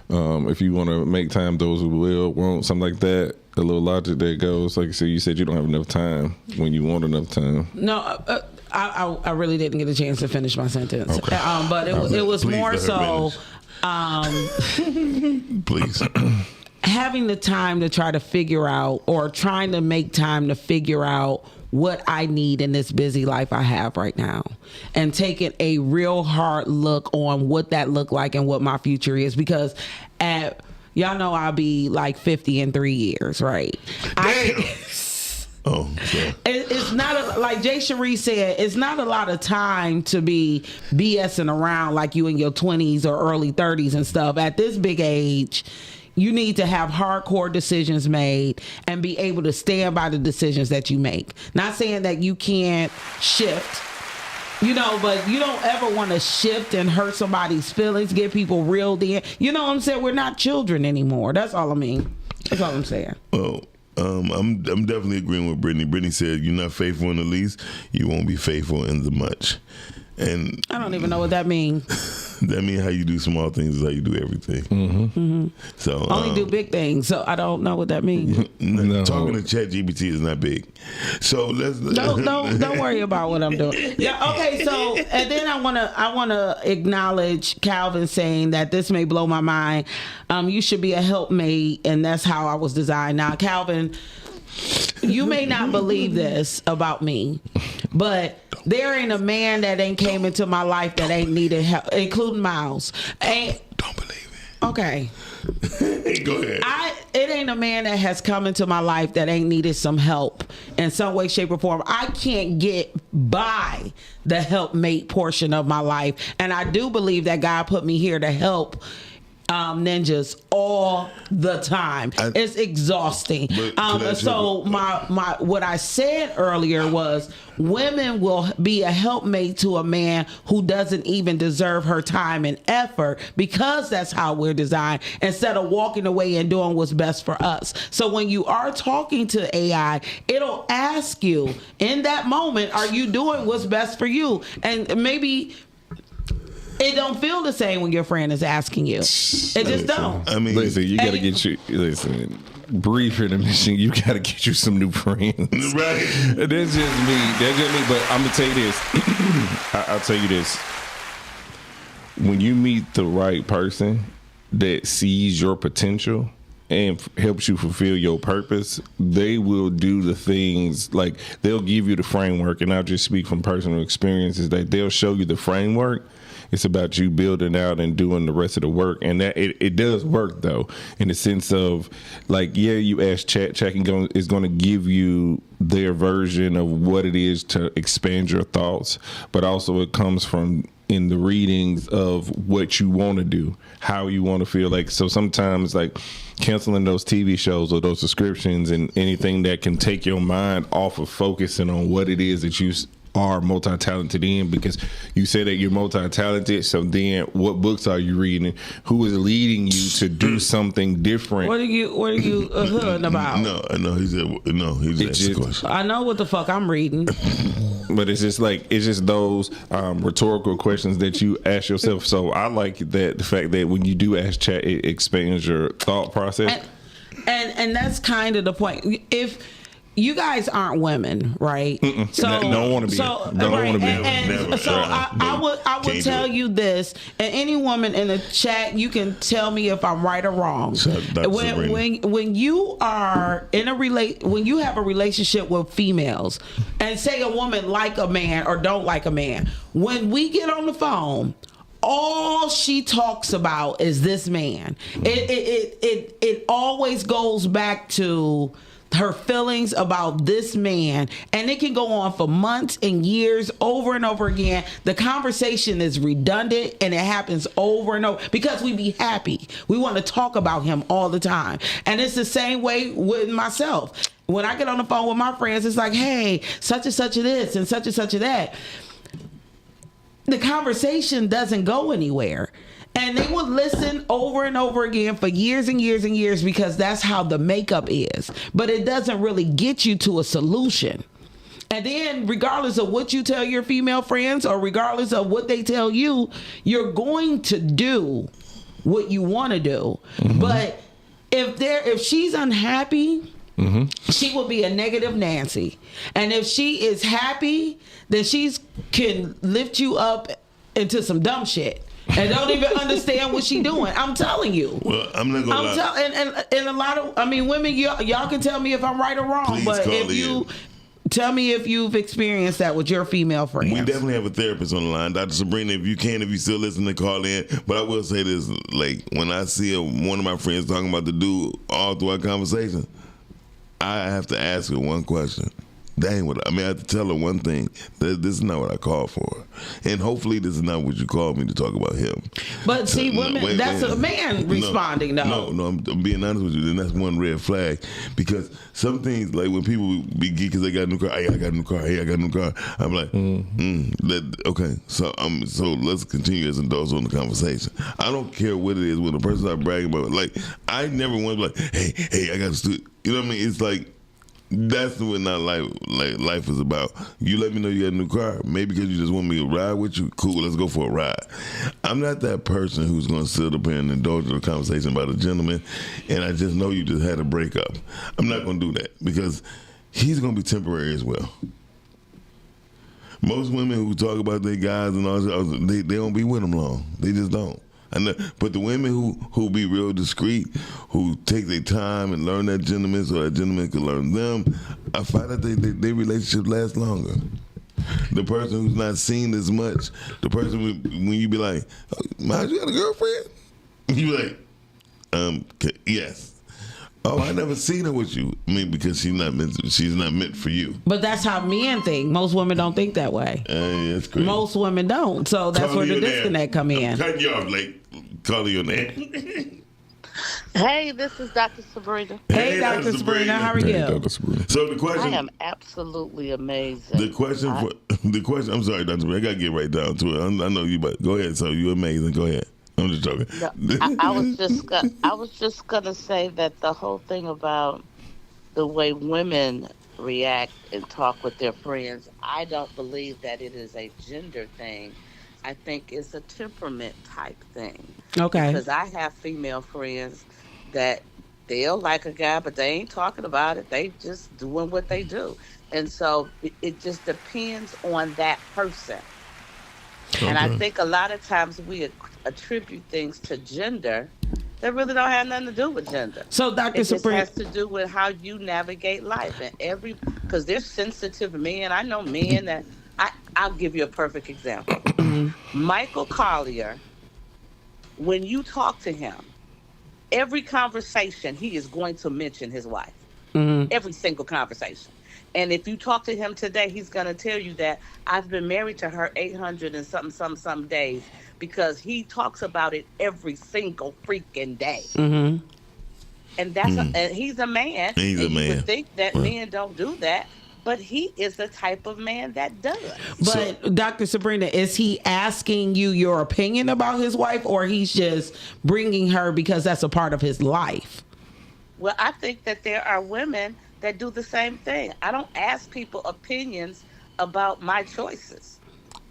want to make time, those who will won't, something like that. A little logic that goes like, so you said you don't have enough time when you want enough time. No, I really didn't get a chance to finish my sentence. Okay. But it was Please more let her so. Please. Having the time to try to figure out, or trying to make time to figure out what I need in this busy life I have right now, and taking a real hard look on what that look like and what my future is, because y'all know I'll be like 50 in 3 years, right? Oh, sorry. It's not like Jay Cherie said, it's not a lot of time to be BSing around like you in your 20s or early 30s and stuff. At this big age, you need to have hardcore decisions made and be able to stand by the decisions that you make. Not saying that you can't shift, you know, but you don't ever want to shift and hurt somebody's feelings, get people reeled in. You know what I'm saying? We're not children anymore. That's all I mean. That's all I'm saying. Well, I'm definitely agreeing with Brittany. Brittany said, "You're not faithful in the least, you won't be faithful in the much." And I don't even know what that means. That means how you do small things is how you do everything. So Only do big things, so I don't know what that means. Talking to ChatGPT is not big. So let's don't worry about what I'm doing. Yeah, okay. So and then I wanna acknowledge Calvin saying that this may blow my mind. You should be a helpmate, and that's how I was designed. Now, Calvin, you may not believe this about me, but there ain't a man that ain't came into my life that ain't needed help, including Miles. Don't believe it. Okay. Go ahead. It ain't a man that has come into my life that ain't needed some help in some way, shape, or form. I can't get by the helpmate portion of my life, and I do believe that God put me here to help ninjas all the time. It's exhausting. So my what I said earlier was, women will be a helpmate to a man who doesn't even deserve her time and effort, because that's how we're designed, instead of walking away and doing what's best for us. So when you are talking to AI, it'll ask you in that moment, are you doing what's best for you? And maybe it don't feel the same when your friend is asking you. It just don't. I mean, listen, you got to get you. Listen, brief intermission. You got to get you some new friends. Right. That's just me. But I'm gonna tell you this. I'll tell you this. When you meet the right person that sees your potential and helps you fulfill your purpose, they will do the things, like they'll give you the framework. And I'll just speak from personal experiences, that they'll show you the framework. It's about you building out and doing the rest of the work. And that it does work, though, in the sense of, like, yeah, you ask Chat is going to give you their version of what it is to expand your thoughts, but also it comes from in the readings of what you want to do, how you want to feel. Like, so sometimes, like, canceling those TV shows or those subscriptions and anything that can take your mind off of focusing on what it is that you are multi-talented in, because you say that you're multi-talented, so then what books are you reading? Who is leading you to do something different? What are you hooding about? No, he just asked a question. I know what the fuck I'm reading. But it's just those rhetorical questions that you ask yourself. So I like that, the fact that when you do ask Chat, it expands your thought process. And that's kind of the point. If you guys aren't women, right? So don't want to be. So, don't right, want to be. And so I would tell you this, and any woman in the chat, you can tell me if I'm right or wrong. When you are in when you have a relationship with females, and say a woman like a man or don't like a man, when we get on the phone, all she talks about is this man. It always goes back to her feelings about this man, and it can go on for months and years, over and over again. The conversation is redundant and it happens over and over because we be happy. We want to talk about him all the time. And it's the same way with myself. When I get on the phone with my friends, it's like, hey, such and such of this and such of that. The conversation doesn't go anywhere. And they will listen over and over again for years and years and years because that's how the makeup is. But it doesn't really get you to a solution. And then regardless of what you tell your female friends or regardless of what they tell you, you're going to do what you want to do. Mm-hmm. But if she's unhappy, mm-hmm. she will be a negative Nancy. And if she is happy, then she can lift you up into some dumb shit. And don't even understand what she doing. I'm telling you. Well, I'm not gonna lie. And a lot of, women, y'all can tell me if I'm right or wrong. Please but if you tell me if you've experienced that with your female friends. We definitely have a therapist on the line, Dr. Sabrina. If you still listen, to call in. But I will say this: like when I see one of my friends talking about the dude all through our conversation, I have to ask her one question. Dang, I have to tell her one thing. This is not what I called for. And hopefully this is not what you called me to talk about him. But see, women, that's a man responding, though. No, I'm being honest with you. Then that's one red flag. Because some things, like when people be geeky because they got a new car. Hey, I got a new car. Hey, I got a new car. I'm like, okay. So let's continue as adults on the conversation. I don't care what it is when a person starts bragging about it. Like, I never want to be like, hey, I got a student. You know what I mean? It's like, that's what not life is about. You let me know you got a new car, maybe because you just want me to ride with you. Cool, let's go for a ride. I'm not that person who's going to sit up here and indulge in a conversation about a gentleman, and I just know you just had a breakup. I'm not going to do that because he's going to be temporary as well. Most women who talk about their guys and all that, they don't be with them long. They just don't. But the women who be real discreet, who take their time and learn that gentleman so that gentleman can learn them, I find that their relationship lasts longer. The person who's not seen as much, the person when you be like, oh, Miles, you got a girlfriend? You be like, yes. Oh, I never seen her with you. Because she's not meant for you. But that's how men think. Most women don't think that way. Yeah, that's crazy. Most women don't. So that's where the disconnect come in. Cut you off, Blake. Call your name. Hey, this is Dr. Sabrina. Hey, Dr. Sabrina. How are you? Dr. Sabrina. So the question. I am absolutely amazing. The question. I'm sorry, Dr. Sabrina. I gotta get right down to it. I know you, but go ahead. So you're amazing. Go ahead. I'm just joking. No, I was just gonna say that the whole thing about the way women react and talk with their friends, I don't believe that it is a gender thing. I think it's a temperament type thing. Okay. Because I have female friends that they'll like a guy, but they ain't talking about it. They just doing what they do. And so it just depends on that person. Okay. And I think a lot of times we attribute things to gender that really don't have nothing to do with gender. So, Dr. Sabrina, it has to do with how you navigate life. And because there's sensitive men. I know men that, I'll give you a perfect example. Michael Collier, when you talk to him, every conversation, he is going to mention his wife. Mm-hmm. Every single conversation. And if you talk to him today, he's going to tell you that I've been married to her 800 and something days, because he talks about it every single freaking day. Mm-hmm. And and he's a man. He's a man. You would think that men don't do that, but he is the type of man that does. But Dr. Sabrina, is he asking you your opinion about his wife, or he's just bringing her because that's a part of his life? Well, I think that there are women that do the same thing. I don't ask people opinions about my choices.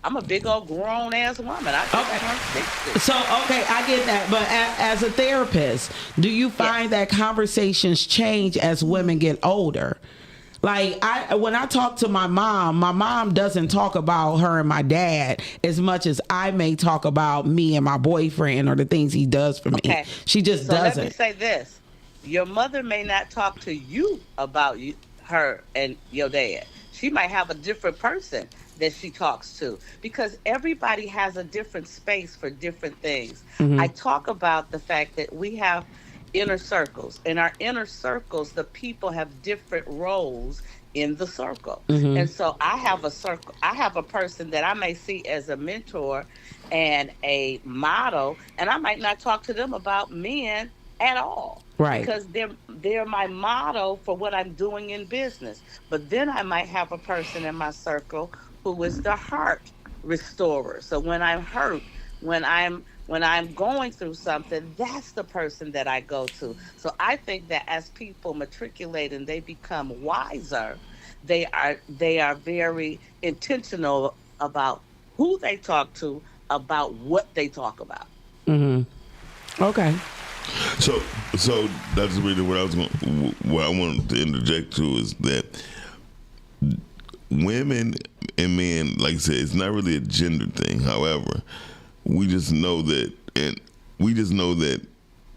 I'm a big old grown ass woman. I turned 60. So, okay, I get that. But as a therapist, do you find that conversations change as women get older? Like, when I talk to my mom doesn't talk about her and my dad as much as I may talk about me and my boyfriend or the things he does for me. Okay. She just doesn't. Let me say this. Your mother may not talk to you about her and your dad. She might have a different person that she talks to, because everybody has a different space for different things. Mm-hmm. I talk about the fact that we have inner circles. In our inner circles, the people have different roles in the circle. And so I have a person that I may see as a mentor and a model, and I might not talk to them about men at all. Right. Because they're my model for what I'm doing in business. But then I might have a person in my circle who is the heart restorer. So when I'm hurt, when I'm going through something, that's the person that I go to. So I think that as people matriculate and they become wiser, they are very intentional about who they talk to, about what they talk about. Okay. So that's really what I wanted to interject to is that women and men, like I said, it's not really a gender thing. However, we just know that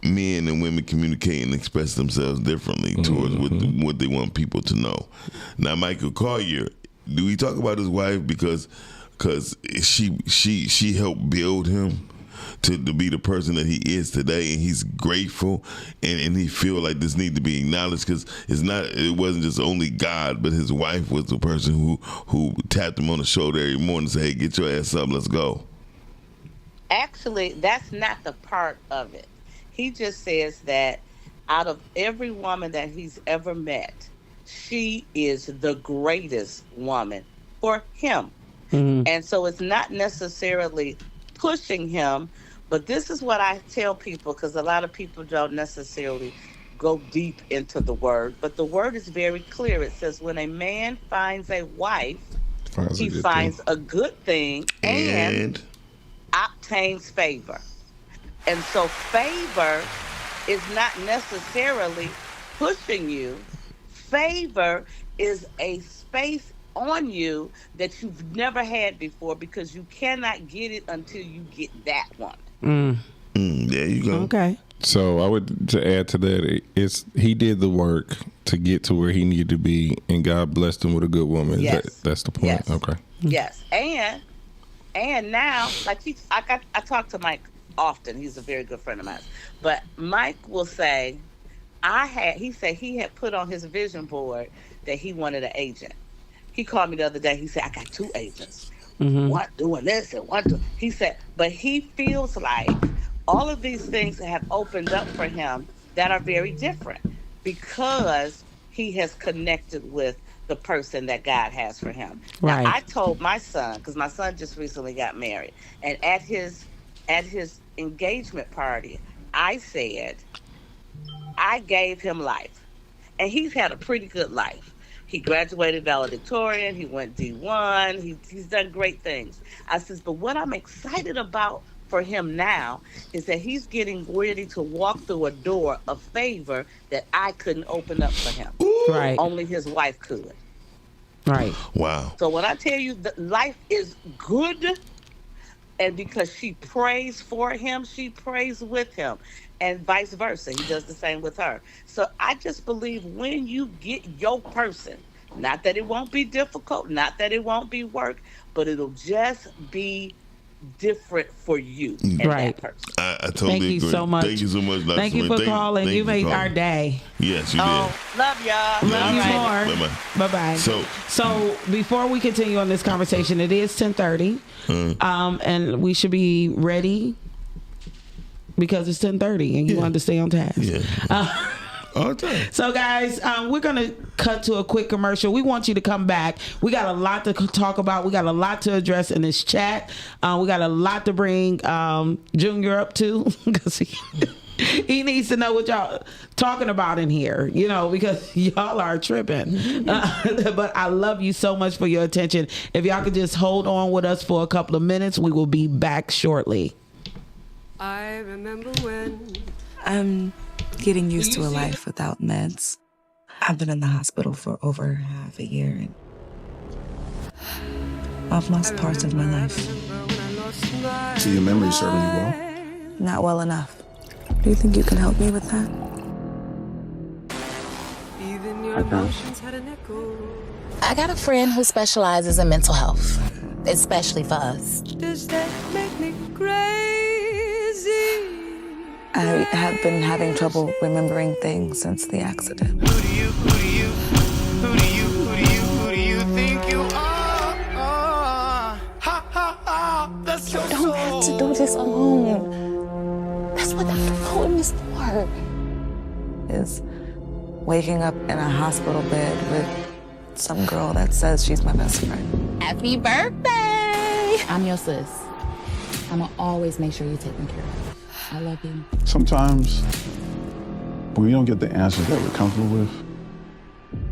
men and women communicate and express themselves differently towards what they want people to know. Now, Michael Collier, do we talk about his wife because she helped build him to be the person that he is today, and he's grateful, and he feel like this need to be acknowledged because it wasn't just only God, but his wife was the person who tapped him on the shoulder every morning and said, "Hey, get your ass up, let's go." Actually, that's not the part of it. He just says that out of every woman that he's ever met, she is the greatest woman for him. And so it's not necessarily pushing him, but this is what I tell people, because a lot of people don't necessarily go deep into the word, but the word is very clear. It says when a man finds a wife, he finds a good thing and obtains favor. And so favor is not necessarily pushing you. Favor is a space on you that you've never had before, because you cannot get it until you get that one. There you go. Okay. So I would, to add to that, he did the work to get to where he needed to be, and God blessed him with a good woman. Yes. That's the point. Yes. Okay. Yes, and now, like I talk to Mike often. He's a very good friend of mine. But Mike will say, he said he had put on his vision board that he wanted an agent. He called me the other day. He said, "I got 2 agents. One doing this and one doing." He said, but he feels like all of these things have opened up for him that are very different because he has connected with the person that God has for him. Right. Now, I told my son, because my son just recently got married, and at his engagement party, I said, I gave him life. And he's had a pretty good life. He graduated valedictorian. He went D1. He's done great things. I says, but what I'm excited about for him now is that he's getting ready to walk through a door of favor that I couldn't open up for him. Right. Only his wife could. Right. Wow. So when I tell you that life is good, and because she prays for him, she prays with him, and vice versa. He does the same with her. So I just believe when you get your person, not that it won't be difficult, not that it won't be work, but it'll just be different for you and Right. that person. I totally Thank you agree. so much. Thank you so much, Dr. Thank you Smith. for calling. You made our day. Yes, you Oh, love y'all. Love you more. did. Bye-bye. So before we continue on this conversation, it is 10:30, and we should be ready because it's 10:30, and you wanted to stay on task. Yeah. All the time. So guys, we're gonna cut to a quick commercial. We want you to come back. We got a lot to talk about. We got a lot to address in this chat. We got a lot to bring Junior up to, because he needs to know what y'all talking about in here, because y'all are tripping. But I love you so much for your attention. If y'all could just hold on with us for a couple of minutes, we will be back shortly. I remember when I'm getting used to a life without meds. I've been in the hospital for over half a year, and I've lost parts of my life. So your memory's serving you well? Not well enough. Do you think you can help me with that? even your emotions had an echo. I got a friend who specializes in mental health, especially for us. Does that make me crazy? I have been having trouble remembering things since the accident. Who do you think you are? Ha ha ha, that's your You don't have to do this alone. That's what Dr. Cohen is for. Is waking up in a hospital bed with some girl that says she's my best friend. Happy birthday! I'm your sis. I'm gonna always make sure you're taken care of. I love you. Sometimes, when we don't get the answers that we're comfortable with,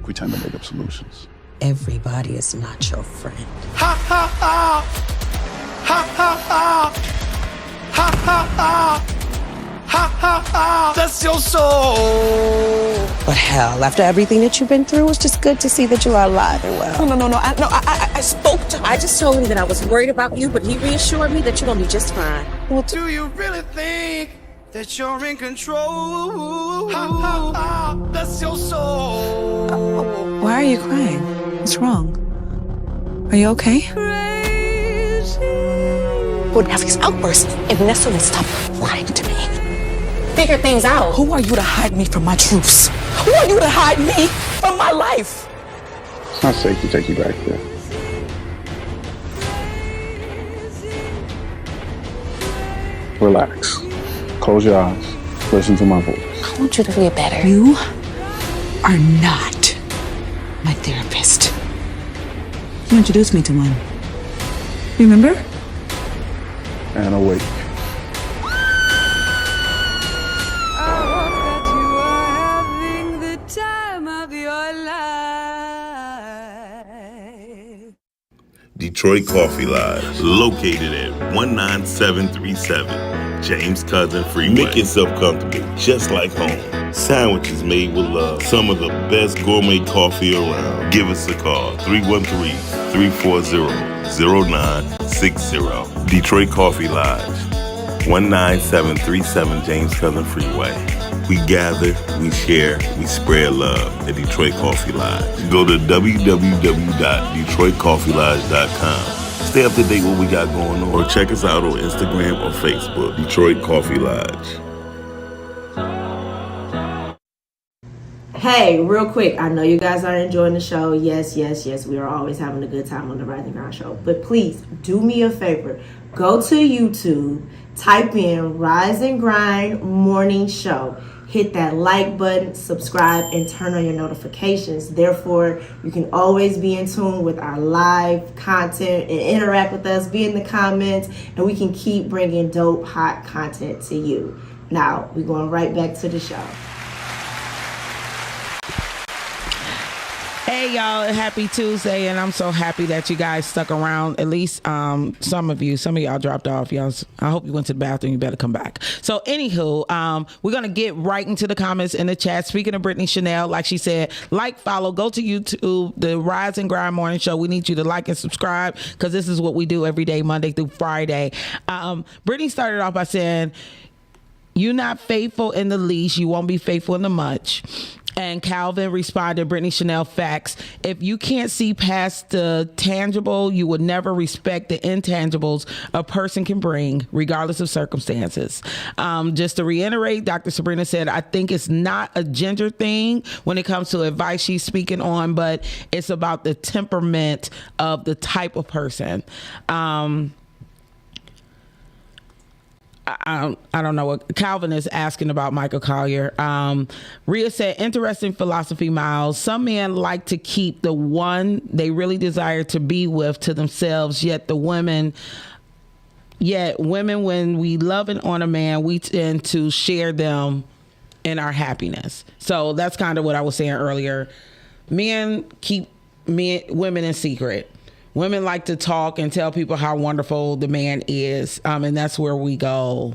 we tend to make up solutions. Everybody is not your friend. Ha ha ha! Ha ha ha! Ha ha ha! Ha ha ha! That's your soul! But hell, after everything that you've been through, it's just good to see that you are alive and well. No. I spoke to him. I just told him that I was worried about you, but he reassured me that you're gonna be just fine. Well, do you really think that you're in control? Ha ha ha! That's your soul! Why are you crying? What's wrong? Are you okay? Would have these outbursts if Nessa would stop lying to me. Figure things out. Who are you to hide me from my truths? Who are you to hide me from my life? It's not safe to take you back there. Relax. Close your eyes. Listen to my voice. I want you to feel better. You are not my therapist. You introduced me to one. Remember? And awake. I hope that you are having the time of your life. Detroit Coffee Lodge, located at 19737 James Cousin Freeway. Make yourself comfortable, just like home. Sandwiches made with love. Some of the best gourmet coffee around. Give us a call, 313-340-0960. Detroit Coffee Lodge, 19737 James Cousin Freeway. We gather, we share, we spread love at Detroit Coffee Lodge. Go to www.detroitcoffeelodge.com. Stay up to date what we got going on, or check us out on Instagram or Facebook, Detroit Coffee Lodge. Hey, real quick, I know you guys are enjoying the show. Yes, we are always having a good time on the Rise and Grind show. But please, do me a favor. Go to YouTube, type in Rise and Grind Morning Show. Hit that like button, subscribe, and turn on your notifications. Therefore, you can always be in tune with our live content and interact with us, be in the comments, and we can keep bringing dope, hot content to you. Now, we're going right back to the show. Hey y'all, happy Tuesday, and I'm so happy that you guys stuck around. At least some of y'all dropped off. Y'all, I hope you went to the bathroom. You better come back. So anywho, we're gonna get right into the comments in the chat. Speaking of Brittany Chanel, like she said, follow, go to YouTube, the Rise and Grind Morning Show. We need you to like and subscribe, because this is what we do every day, Monday through Friday. Brittany started off by saying, "You're not faithful in the least, you won't be faithful in the much." And Calvin responded, Brittany Chanel, facts. If you can't see past the tangible, you would never respect the intangibles a person can bring, regardless of circumstances. Just to reiterate, Dr. Sabrina said, I think it's not a gender thing when it comes to advice she's speaking on, but it's about the temperament of the type of person. I don't know what Calvin is asking about Michael Collier. Rhea said, interesting philosophy, Miles. Some men like to keep the one they really desire to be with to themselves, yet women, when we love and honor man, we tend to share them in our happiness. So that's kind of what I was saying earlier. Men keep women in secret. Women like to talk and tell people how wonderful the man is, and that's where we go.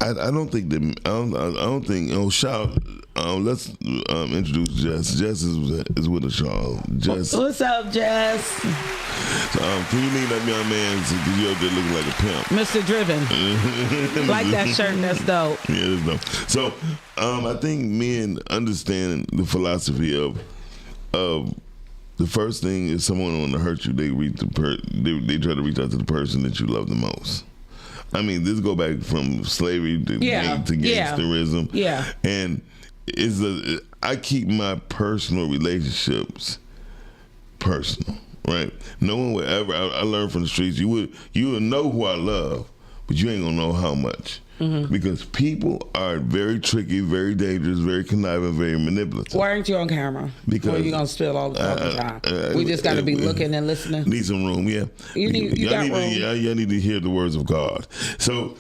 I don't think that. I don't think. Shout. Let's introduce Jess. Jess is with us, y'all. Jess. What's up, Jess? Can you leave that young man? Because you're up there looking like a pimp, Mr. Driven. Like that shirt, and that's dope. Yeah, that's dope. So, I think men understand the philosophy of. The first thing is someone want to hurt you, they try to reach out to the person that you love the most. I mean, this go back from slavery to gangsterism. Yeah. And I keep my personal relationships personal, right? No one would ever. I learned from the streets. You would know who I love, but you ain't gonna know how much. Because people are very tricky, very dangerous, very conniving, very manipulative. Why aren't you on camera? Because you're gonna spill all the time. We just got to be looking and listening. Need some room, yeah. You got room. Y'all need to hear the words of God. So,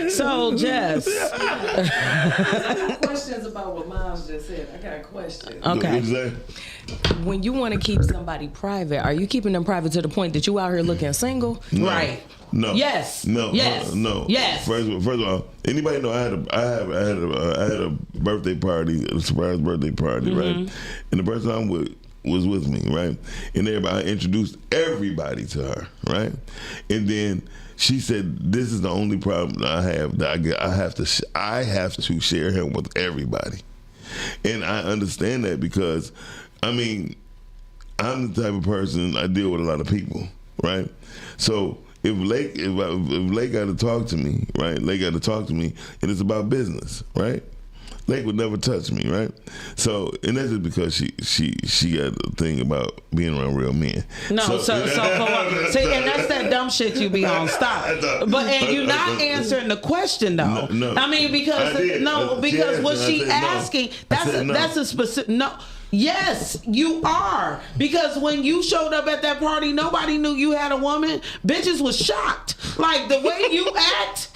so Jess, I got questions about what Miles just said. I got a question. Okay. When you want to keep somebody private, are you keeping them private to the point that you out here looking single? No. Right. No. Yes. No. Yes. No. Yes. First of all, anybody know I had a birthday party, a surprise birthday party, right? And the person I'm with was with me, right? And I introduced everybody to her, right? And then she said, "This is the only problem that I have. That I have to share him with everybody." And I understand that because, I mean, I'm the type of person, I deal with a lot of people, right? So if Lake got to talk to me, right? Lake got to talk to me, and it's about business, right? Lake would never touch me, right? So, and that's just because she got a thing about being around real men. No, so for what? See, and that's that dumb shit you be on. Stop. And you're not answering the question though. No. I mean, because what she asking, that's a specific no. Yes, you are. Because when you showed up at that party, nobody knew you had a woman. Bitches was shocked. Like the way you act.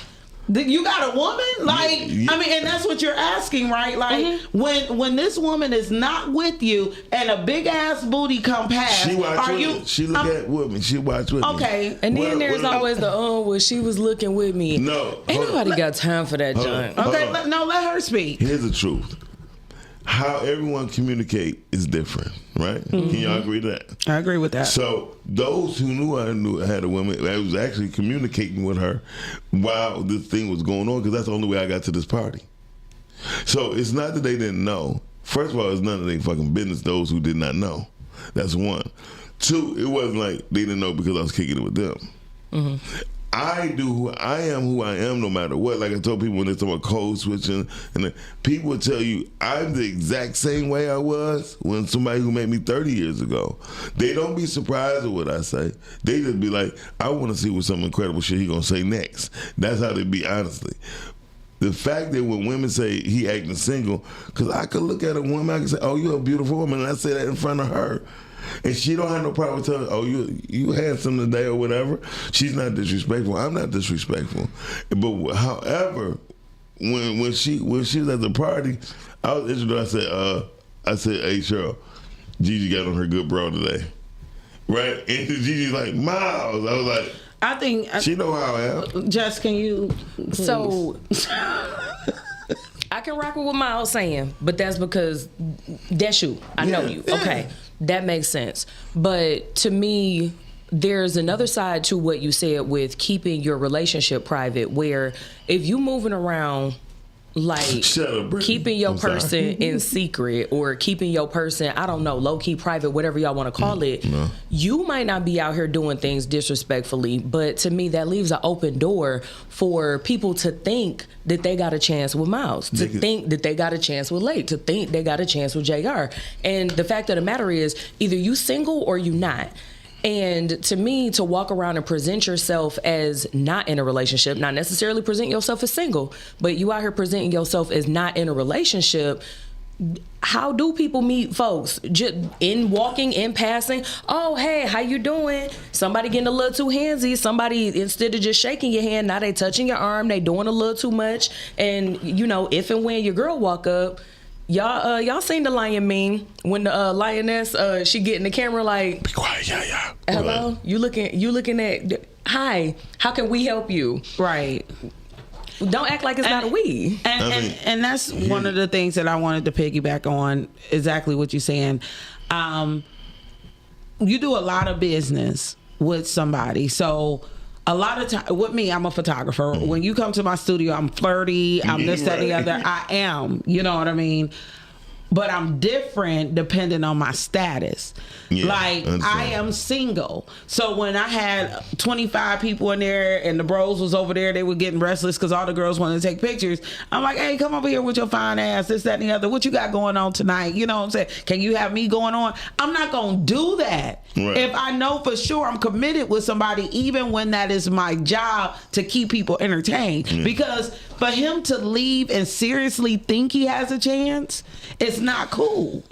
You got a woman? Like, I mean, and that's what you're asking, right? Like, when this woman is not with you and a big ass booty come past, she look at with me. She watch with me. Okay. And then there's always the where she was looking with me. No. Ain't nobody got time for that junk. Okay, let her speak. Here's the truth. How everyone communicate is different, right? Can y'all agree to that? I agree with that. So those who knew I had a woman, I was actually communicating with her while this thing was going on, because that's the only way I got to this party. So it's not that they didn't know. First of all, it's none of their fucking business, those who did not know. That's one. Two, it wasn't like they didn't know because I was kicking it with them. I am who I am no matter what. Like I told people when they talk about code switching, and people will tell you I'm the exact same way I was when somebody who met me 30 years ago. They don't be surprised at what I say. They just be like, I want to see what some incredible shit he gonna say next. That's how they be, honestly. The fact that when women say he acting single, because I could look at a woman, I can say, oh, you're a beautiful woman, and I say that in front of her. And she don't have no problem telling, oh, you handsome today or whatever. She's not disrespectful. I'm not disrespectful. But however, when she was at the party, I was introduced. I said, hey Cheryl, Gigi got on her good bra today, right? And Gigi's like, Miles. I was like, I think she know how I am. Jess, can you? Please? So. I can rock with what Miles saying, but that's because that's you. I know you. Okay, that makes sense. But to me, there's another side to what you said with keeping your relationship private, where if you moving around like keeping your person in secret or keeping your person, I don't know, low-key private, whatever y'all want to call it, you might not be out here doing things disrespectfully, but to me that leaves an open door for people to think that they got a chance with Miles, to think that they got a chance with Lake, to think they got a chance with JR. And the fact of the matter is, either you single or you not. And to me, to walk around and present yourself as not in a relationship, not necessarily present yourself as single, but you out here presenting yourself as not in a relationship, how do people meet folks? Just in walking, in passing, oh, hey, how you doing? Somebody getting a little too handsy. Somebody, instead of just shaking your hand, now they touching your arm, they doing a little too much. And, you know, if and when your girl walk up, y'all seen the lion meme when the lioness she get in the camera like, be quiet, yeah. Hello, you looking at, hi, how can we help you? Right. Don't act like it's not a we. And that's one of the things that I wanted to piggyback on, exactly what you're saying. You do a lot of business with somebody, so a lot of time with me, I'm a photographer. When you come to my studio, I'm flirty, I'm this, that, and the other. I am, you know what I mean? but I'm different depending on my status. Yeah, Like, I am single. So when I had 25 people in there and the bros was over there, they were getting restless because all the girls wanted to take pictures. I'm like, hey, come over here with your fine ass, this, that, and the other. What you got going on tonight? You know what I'm saying? Can you have me going on? I'm not going to do that. Right. If I know for sure I'm committed with somebody, even when that is my job to keep people entertained. Yeah. Because for him to leave and seriously think he has a chance, it's not cool.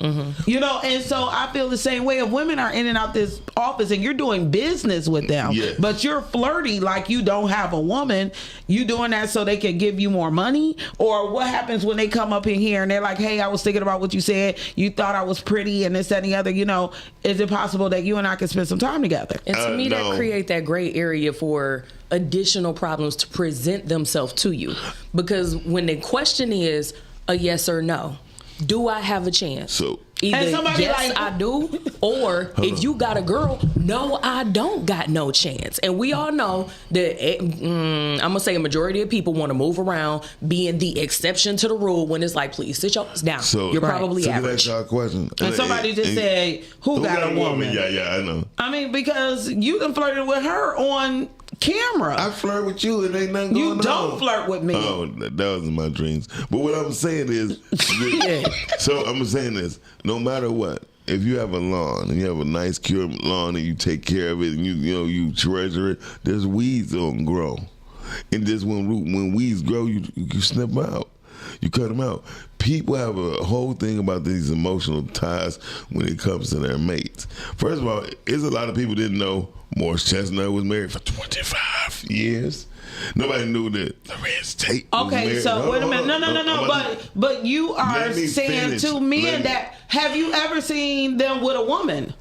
You know, and so I feel the same way. If women are in and out this office and you're doing business with them, but you're flirty like you don't have a woman, you doing that so they can give you more money? Or what happens when they come up in here and they're like, hey, I was thinking about what you said. You thought I was pretty and this, that, and the other. You know, is it possible that you and I can spend some time together? And to me, that create that gray area for additional problems to present themselves to you. Because when the question is a yes or no, do I have a chance? So either yes, I do, or if you got a girl, no, I don't got no chance. And we all know that I'm gonna say a majority of people want to move around, being the exception to the rule when it's like, please sit your ass down. So you're probably so average. That's our question. And somebody just said, who got a woman? Yeah, I know. I mean, because you done flirted with her on camera. I flirt with you and ain't nothing going on. You don't flirt with me. Oh, that was in my dreams. But what I'm saying is, so I'm saying this, no matter what, if you have a lawn and you have a nice cure lawn and you take care of it and you treasure it, there's weeds that don't grow. And just when weeds grow, you snip them out. You cut them out. People have a whole thing about these emotional ties when it comes to their mates. First of all, there's a lot of people didn't know Morris Chestnut was married for 25 years. Nobody knew that Lorenz Tate was married. Okay, so wait a minute. No. But you are saying to men that, have you ever seen them with a woman?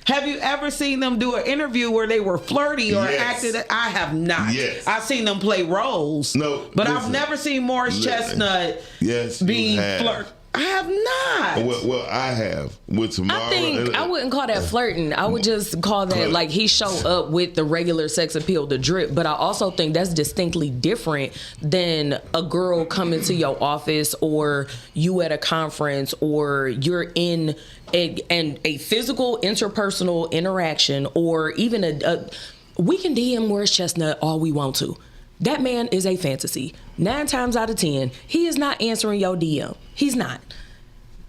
Have you ever seen them do an interview where they were flirty or acted? I have not. Yes. I've seen them play roles. No, but I've never seen Morris Chestnut be flirt. I have not. Well, I have with Tamara. I think I wouldn't call that flirting. I would just call that like he showed up with the regular sex appeal, the drip. But I also think that's distinctly different than a girl coming to your office or you at a conference or you're in a physical interpersonal interaction or even we can DM Morris Chestnut all we want to. That man is a fantasy. 9 times out of 10, he is not answering your DM. He's not.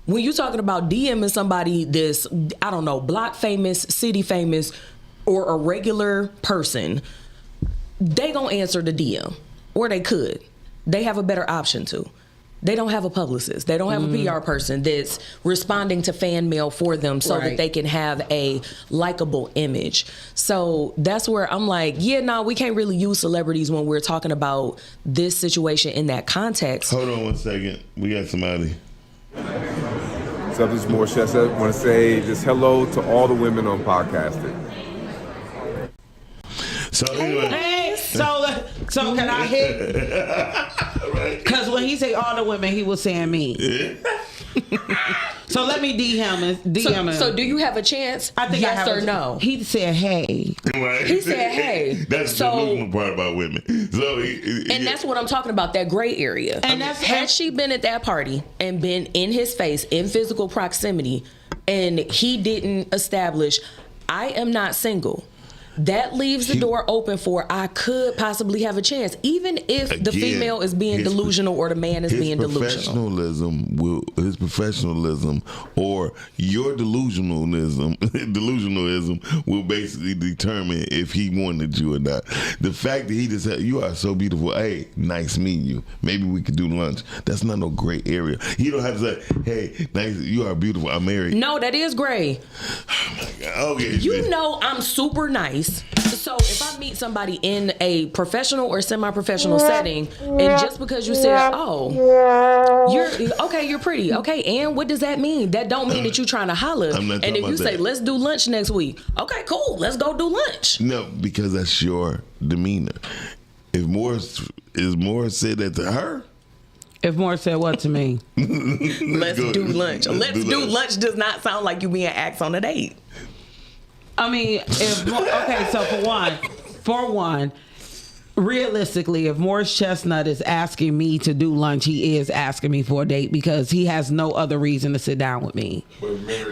When you're talking about DMing somebody this, I don't know, block famous, city famous, or a regular person, they gonna answer the DM. Or they could. They have a better option to. They don't have a publicist. They don't have a PR person that's responding to fan mail for them so that they can have a likable image. So that's where I'm like, we can't really use celebrities when we're talking about this situation in that context. Hold on one second. We got somebody. What's up, this is Morris Chestnut. I want to say just hello to all the women on podcasting. So anyway. Hey, so can I hit? Because when he say all the women, he was saying me. So let me DM him. So do you have a chance? I think yes or no? He said, hey. Right. He said, hey. That's the delusional part about women. So that's what I'm talking about, that gray area. And had she been at that party and been in his face in physical proximity and he didn't establish, I am not single, that leaves the door open for I could possibly have a chance, even if the female is being delusional or the man is being delusional. His professionalism or your delusionalism will basically determine if he wanted you or not. The fact that he just said, you are so beautiful, hey, nice meeting you, maybe we could do lunch, that's not no gray area. He don't have to say, hey, nice, you are beautiful, I'm married. No, that is gray. Okay. You know I'm super nice. So if I meet somebody in a professional or semi-professional setting, and just because you said, "Oh, you're pretty," okay, and what does that mean? That don't mean that you're trying to holler. And if you say, "Let's do lunch next week," okay, cool, let's go do lunch. No, because that's your demeanor. If Morris said that to her. If Morris said what to me? Let's do lunch. Let's do lunch does not sound like you being asked on a date. I mean, so for one, realistically, if Morris Chestnut is asking me to do lunch, he is asking me for a date because he has no other reason to sit down with me.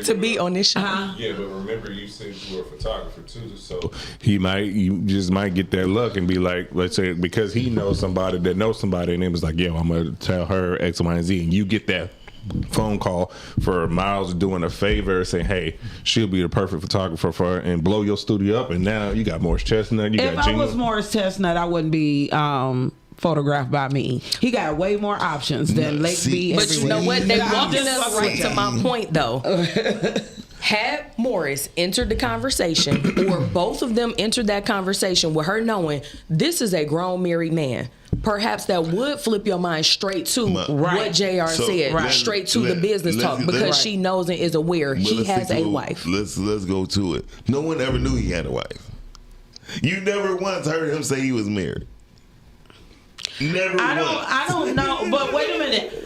To be on this show. Yeah, but remember you said you were a photographer too, so you just might get that luck and be like, let's say, because he knows somebody that knows somebody, and it was like, yo, I'm gonna tell her X, Y, and Z, and you get that phone call for Miles doing a favor, saying, hey, she'll be the perfect photographer for her, and blow your studio up, and now you got Morris Chestnut. If I was Morris Chestnut, I wouldn't be photographed by me. He got way more options than Lake B. But you know what? They walking us right to my point, though. Had Morris entered the conversation, or both of them entered that conversation with her knowing this is a grown married man, perhaps that would flip your mind straight to what JR said, straight to the business talk, because she knows and is aware he has a wife. Let's go to it. No one ever knew he had a wife. You never once heard him say he was married. Never. I don't know, but wait a minute.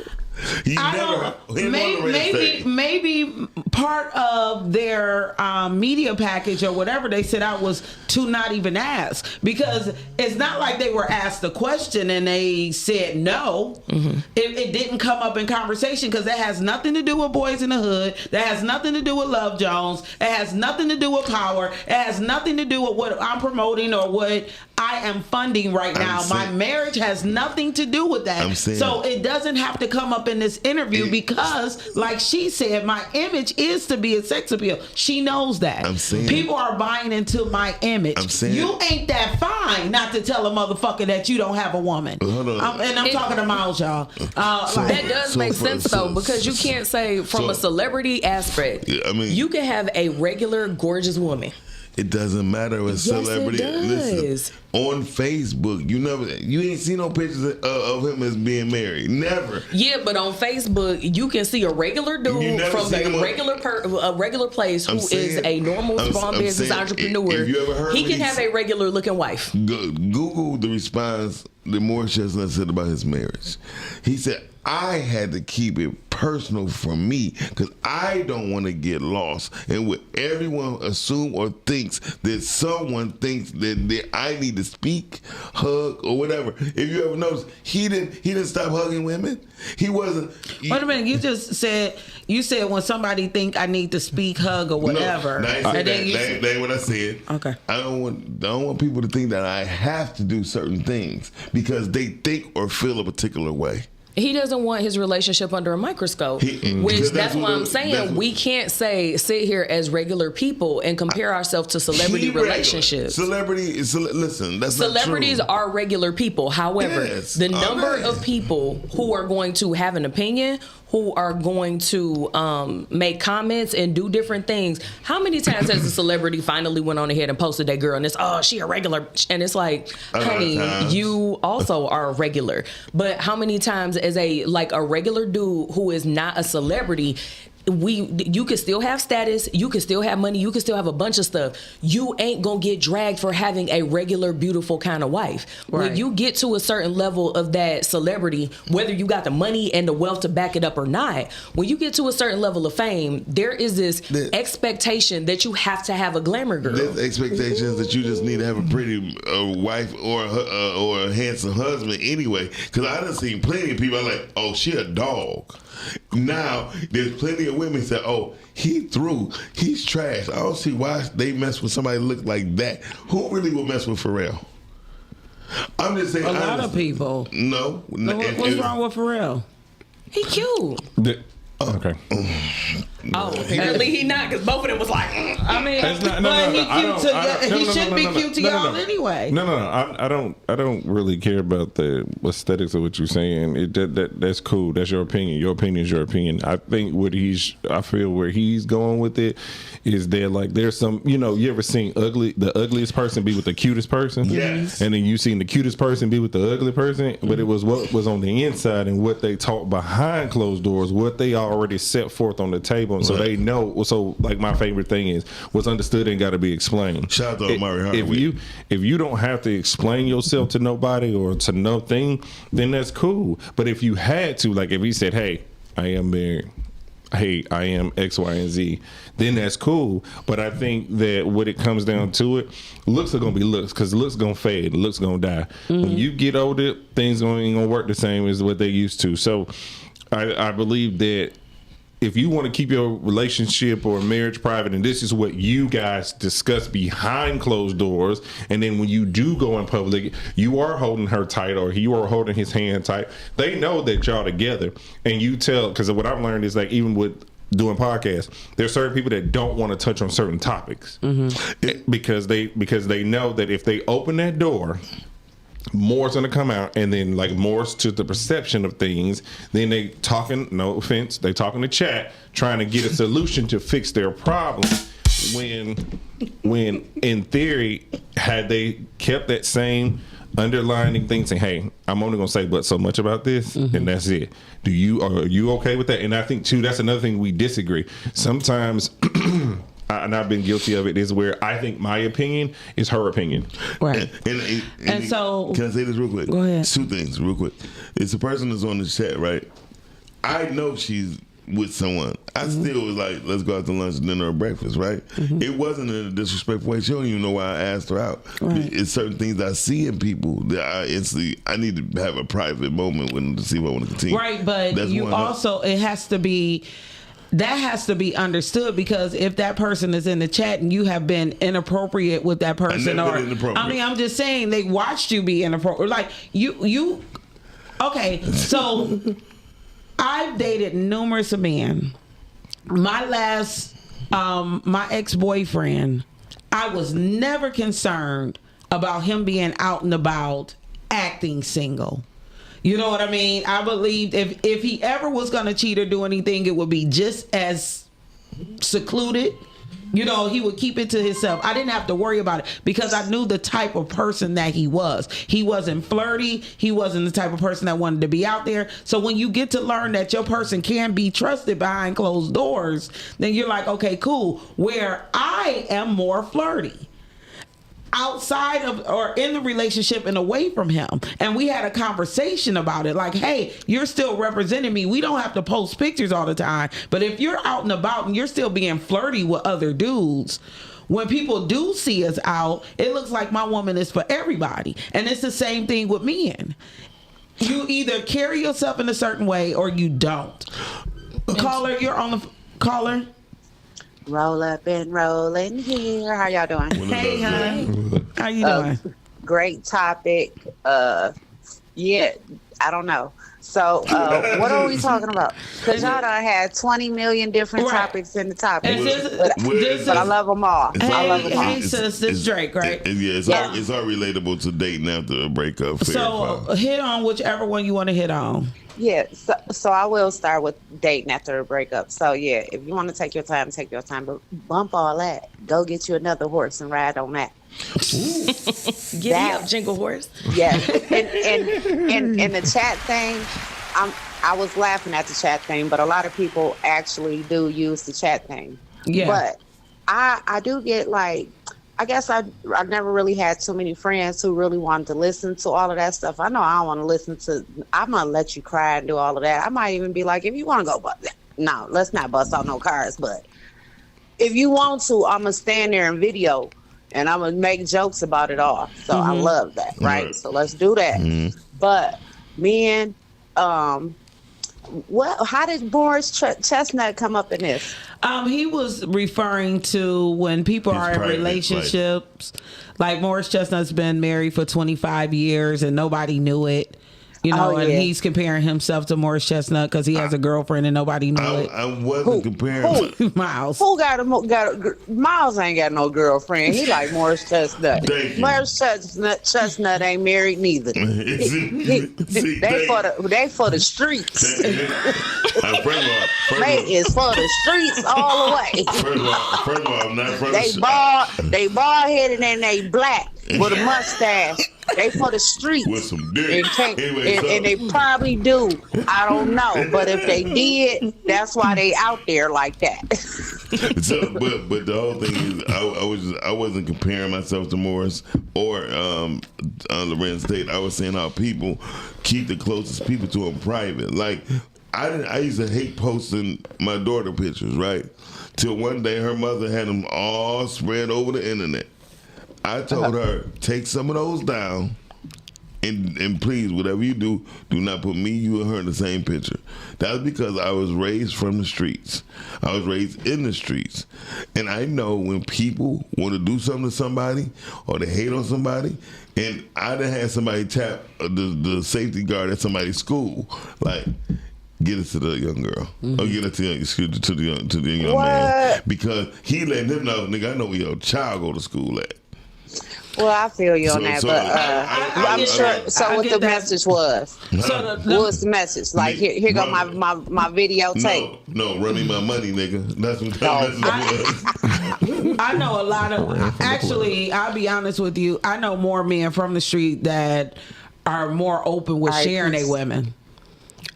Maybe part of their media package or whatever they set out was to not even ask, because it's not like they were asked a question and they said no. It didn't come up in conversation because that has nothing to do with Boys in the Hood. That has nothing to do with Love Jones. It has nothing to do with Power. It has nothing to do with what I'm promoting or what I am funding right now. My marriage has nothing to do with that. So it doesn't have to come up in this interview because, like she said, my image is to be a sex appeal. She knows that. People are buying into my image. You ain't that fine not to tell a motherfucker that you don't have a woman. And I'm talking to Miles, y'all. That does make sense, though, because you can't say from a celebrity aspect, you can have a regular, gorgeous woman. It doesn't matter with celebrity. It does. Listen, on Facebook, you ain't seen no pictures of him as being married. Never. Yeah, but on Facebook, you can see a regular dude from a regular place who is a normal small business entrepreneur. If you ever heard he can have a regular looking wife. Google the response that Morris Chestnut said about his marriage. He said, I had to keep it personal for me because I don't want to get lost and what everyone assume or thinks that someone thinks that I need to speak, hug, or whatever. If you ever notice, he didn't stop hugging women. He wasn't. Wait a minute, you said when somebody think I need to speak, hug, or whatever. No, that ain't what I said. Okay. I don't want people to think that I have to do certain things because they think or feel a particular way. He doesn't want his relationship under a microscope, which that's why I'm saying we can't sit here as regular people and compare ourselves to celebrity relationships. Listen, that's celebrities not true. are regular people. However, the number of people who are going to have an opinion, who are going to make comments and do different things. How many times has a celebrity finally went on ahead and posted that girl and it's, oh, she a regular, and it's like, honey, you also are a regular. But how many times as a regular dude who is not a celebrity, you can still have status, you can still have money, you can still have a bunch of stuff. You ain't gonna get dragged for having a regular, beautiful kind of wife. Right. When you get to a certain level of that celebrity, whether you got the money and the wealth to back it up or not, when you get to a certain level of fame, there is this expectation that you have to have a glamour girl. There's expectations that you just need to have a pretty wife or a handsome husband anyway. Because I done seen plenty of people like, oh, she a dog. Now there's plenty of women say, "Oh, he's trash." I don't see why they mess with somebody that look like that. Who really would mess with Pharrell? I'm just saying. A lot of people. No. What's wrong with Pharrell? He cute. Okay. Apparently he not, because both of them was like. I mean, he should be cute to y'all anyway. No. I don't really care about the aesthetics of what you're saying. That's cool. That's your opinion. Your opinion is your opinion. I think I feel where he's going with it is that like there's some, you ever seen the ugliest person be with the cutest person? Yes. And then you seen the cutest person be with the ugly person, but it was what was on the inside and what they talked behind closed doors, what they already set forth on the table. So they know. So like my favorite thing is what's understood ain't got to be explained. Shout out to Omari Hardwick. If you don't have to explain yourself to nobody or to nothing, then that's cool. But if you had to, like if he said, "Hey, I am married," hey, I am X, Y, and Z, then that's cool. But I think that when it comes down to it, looks are gonna be looks, because looks gonna fade, looks gonna die. When you get older, things ain't gonna work the same as what they used to. So I believe that if you want to keep your relationship or marriage private, and this is what you guys discuss behind closed doors, and then when you do go in public, you are holding her tight or you are holding his hand tight, they know that y'all together. And you tell, because what I've learned is, like, even with doing podcasts, there's certain people that don't want to touch on certain topics because they know that if they open that door, more's gonna come out, and then like more's to the perception of things. Then they talking, no offense, they talking to chat, trying to get a solution to fix their problem. When in theory, had they kept that same underlining thing, saying, "Hey, I'm only gonna say but so much about this, and that's it. Are you okay with that?" And I think too, that's another thing we disagree. Sometimes. And I've been guilty of it, is where I think my opinion is her opinion. Right. And so, can I say this real quick? Go ahead. Two things real quick. It's the person that's on the chat, right? I know she's with someone. I still was like, let's go out to lunch, dinner, or breakfast, right? It wasn't in a disrespectful way. She don't even know why I asked her out. Right. It's certain things I see in people that I need to have a private moment with them to see if I want to continue. Right, but That's you one. also, that has to be understood, because if that person is in the chat and you have been inappropriate with that person, I'm just saying, they watched you be inappropriate. Like you okay, so I've dated numerous men. My last my ex-boyfriend, I was never concerned about him being out and about acting single. You know what I mean? I believed if he ever was going to cheat or do anything, it would be just as secluded. You know, he would keep it to himself. I didn't have to worry about it because I knew the type of person that he was. He wasn't flirty. He wasn't the type of person that wanted to be out there. So when you get to learn that your person can be trusted behind closed doors, then you're like, okay, cool. Where I am more flirty. Outside of or in the relationship and away from him, and we had a conversation about it, like, hey, you're still representing me. We don't have to post pictures all the time, but if you're out and about and you're still being flirty with other dudes, when people do see us out, it looks like my woman is for everybody. And it's the same thing with men. You either carry yourself in a certain way or you don't. Caller, you're on the caller. Roll up and rolling here. How y'all doing? Hey, honey. How you doing? Great topic. Yeah, I don't know. So, what are we talking about? Because y'all done had 20 million different topics in the topic. But I love them all. I love them all. Hey, sis, this is Drake, right? It's all relatable to dating after a breakup. So, hit on whichever one you want to hit on. Yeah, so I will start with dating after a breakup. So yeah, if you want to take your time, take your time. But bump all that. Go get you another horse and ride on that. Giddy up, jingle horse. Yeah, and the chat thing, I was laughing at the chat thing, but a lot of people actually do use the chat thing. Yeah. But I do get like, I guess I never really had too many friends who really wanted to listen to all of that stuff. I know I don't want to listen to, I'm going to let you cry and do all of that. I might even be like, if you want to go, no, let's not bust out no cars. But if you want to, I'm going to stand there and video and I'm going to make jokes about it all. So I love that, right? So let's do that. But men, how did Morris Chestnut come up in this? He was referring to when people are in relationships. Like Morris Chestnut's been married for 25 years and nobody knew it. You know, and he's comparing himself to Morris Chestnut because he has a girlfriend and nobody knew it. I wasn't comparing. Miles. Who got Miles ain't got no girlfriend. He like Morris Chestnut. Morris Chestnut ain't married neither. They for the streets. They is for the streets all the way. First of all, I'm not from They bald headed and they black with a mustache. They for the streets. With some dick. And they probably do. I don't know. But if they did, that's why they out there like that. So, but the whole thing is, I wasn't comparing myself to Morris or Lorenz Tate. I was saying how people keep the closest people to them private. Like, I used to hate posting my daughter pictures, right? Till one day her mother had them all spread over the internet. I told her, take some of those down, and please, whatever you do not put me, you, and her in the same picture. That's because I was raised from the streets. I was raised in the streets. And I know when people want to do something to somebody or they hate on somebody, and I done had somebody tap the safety guard at somebody's school, like, get it to the young girl, or get it to the young man, because he letting him know, nigga, I know where your child go to school at. Well, I feel you on that, but I'm sure. So what the message was? What's the message? Like here go my videotape. No, run me my money, nigga. That's what the message was. I know a lot of. Actually, I'll be honest with you. I know more men from the street that are more open with sharing their women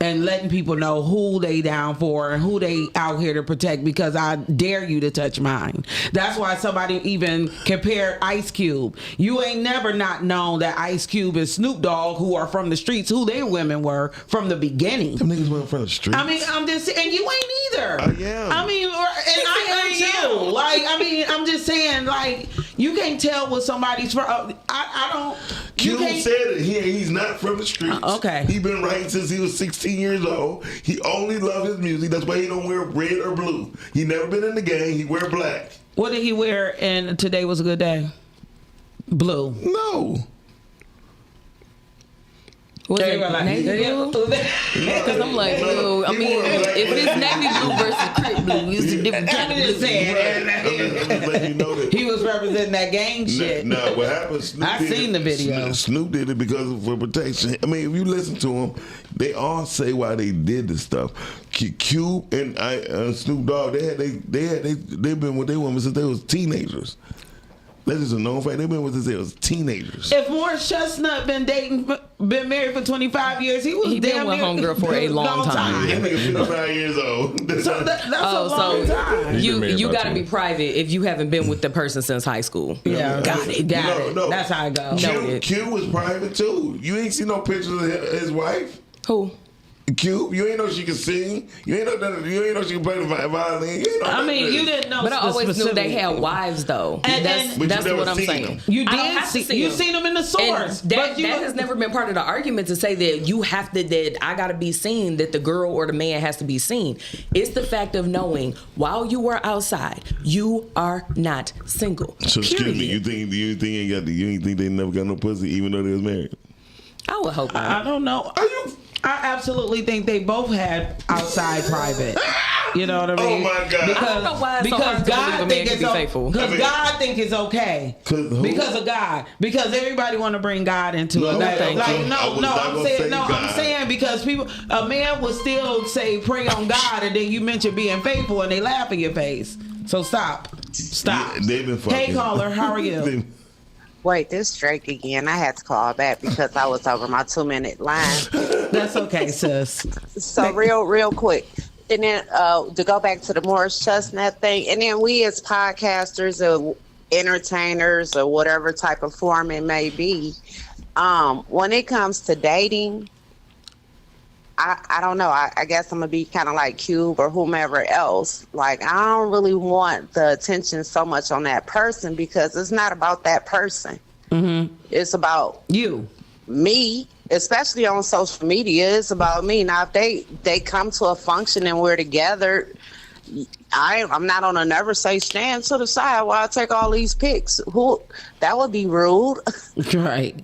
and letting people know who they down for and who they out here to protect, because I dare you to touch mine. That's why somebody even compared Ice Cube. You ain't never not known that Ice Cube and Snoop Dogg, who are from the streets, who their women were from the beginning. Them niggas weren't from the streets. I mean, I'm just, and you ain't either. I am. I mean, and I am too. Like, I mean, I'm just saying, like, you can't tell what somebody's from. I don't. Cube said it. He's not from the streets. Okay. He been writing since he was 16 years old. He only loved his music. That's why he don't wear red or blue. He never been in the gang. He wear black. What did he wear in Today Was a Good Day? Blue. No. Was it navy blue? Because I'm like, blue. I mean, if it's navy blue versus crib blue, it's a different kind of blue. He was representing that gang shit. No, what happened? Snoop I seen the video. Snoop did it because for protection. I mean, if you listen to him, they all say why they did this stuff. Cube and Snoop Dogg, they've been with their women since they was teenagers. That's just a known fact. They've been with us since they was teenagers. If Morris Chestnut been married for 25 years, he been with homegirl for a long time. That nigga 55 years old. So that's a long time. You got to be private if you haven't been with the person since high school. Yeah, got it. No. That's how it goes. Q was private too. You ain't seen no pictures of his wife. Who? Cube, you ain't know she could sing. You ain't know she could play the violin. You didn't know. But I always knew they had wives, though. That's what I'm saying. You did. You seen them in the source. That has never been part of the argument to say that you have to. That I got to be seen. That the girl or the man has to be seen. It's the fact of knowing while you are outside, you are not single. So excuse me. You ain't think they never got no pussy even though they was married? I would hope not. I don't know. I absolutely think they both had outside private. You know what I mean? Oh my God! I don't know why it's so hard to believe a man can be faithful. Because God think it's okay. Because of God. Because everybody want to bring God into it. I'm saying because a man will still say pray on God, and then you mention being faithful, and they laugh in your face. So stop. Yeah, they've been fucking. Hey caller, how are you? Wait, this Drake again. I had to call back because I was over my 2-minute line. That's okay, sis. So real quick. And then to go back to the Morris Chestnut thing, and then we as podcasters or entertainers or whatever type of form it may be, when it comes to dating, I don't know. I guess I'm going to be kind of like Cube or whomever else. Like, I don't really want the attention so much on that person because it's not about that person. Mm-hmm. It's about you, me, especially on social media. It's about me. Now, if they come to a function and we're together, I'm not on a never say stand to the side while I take all these pics. That would be rude. Right.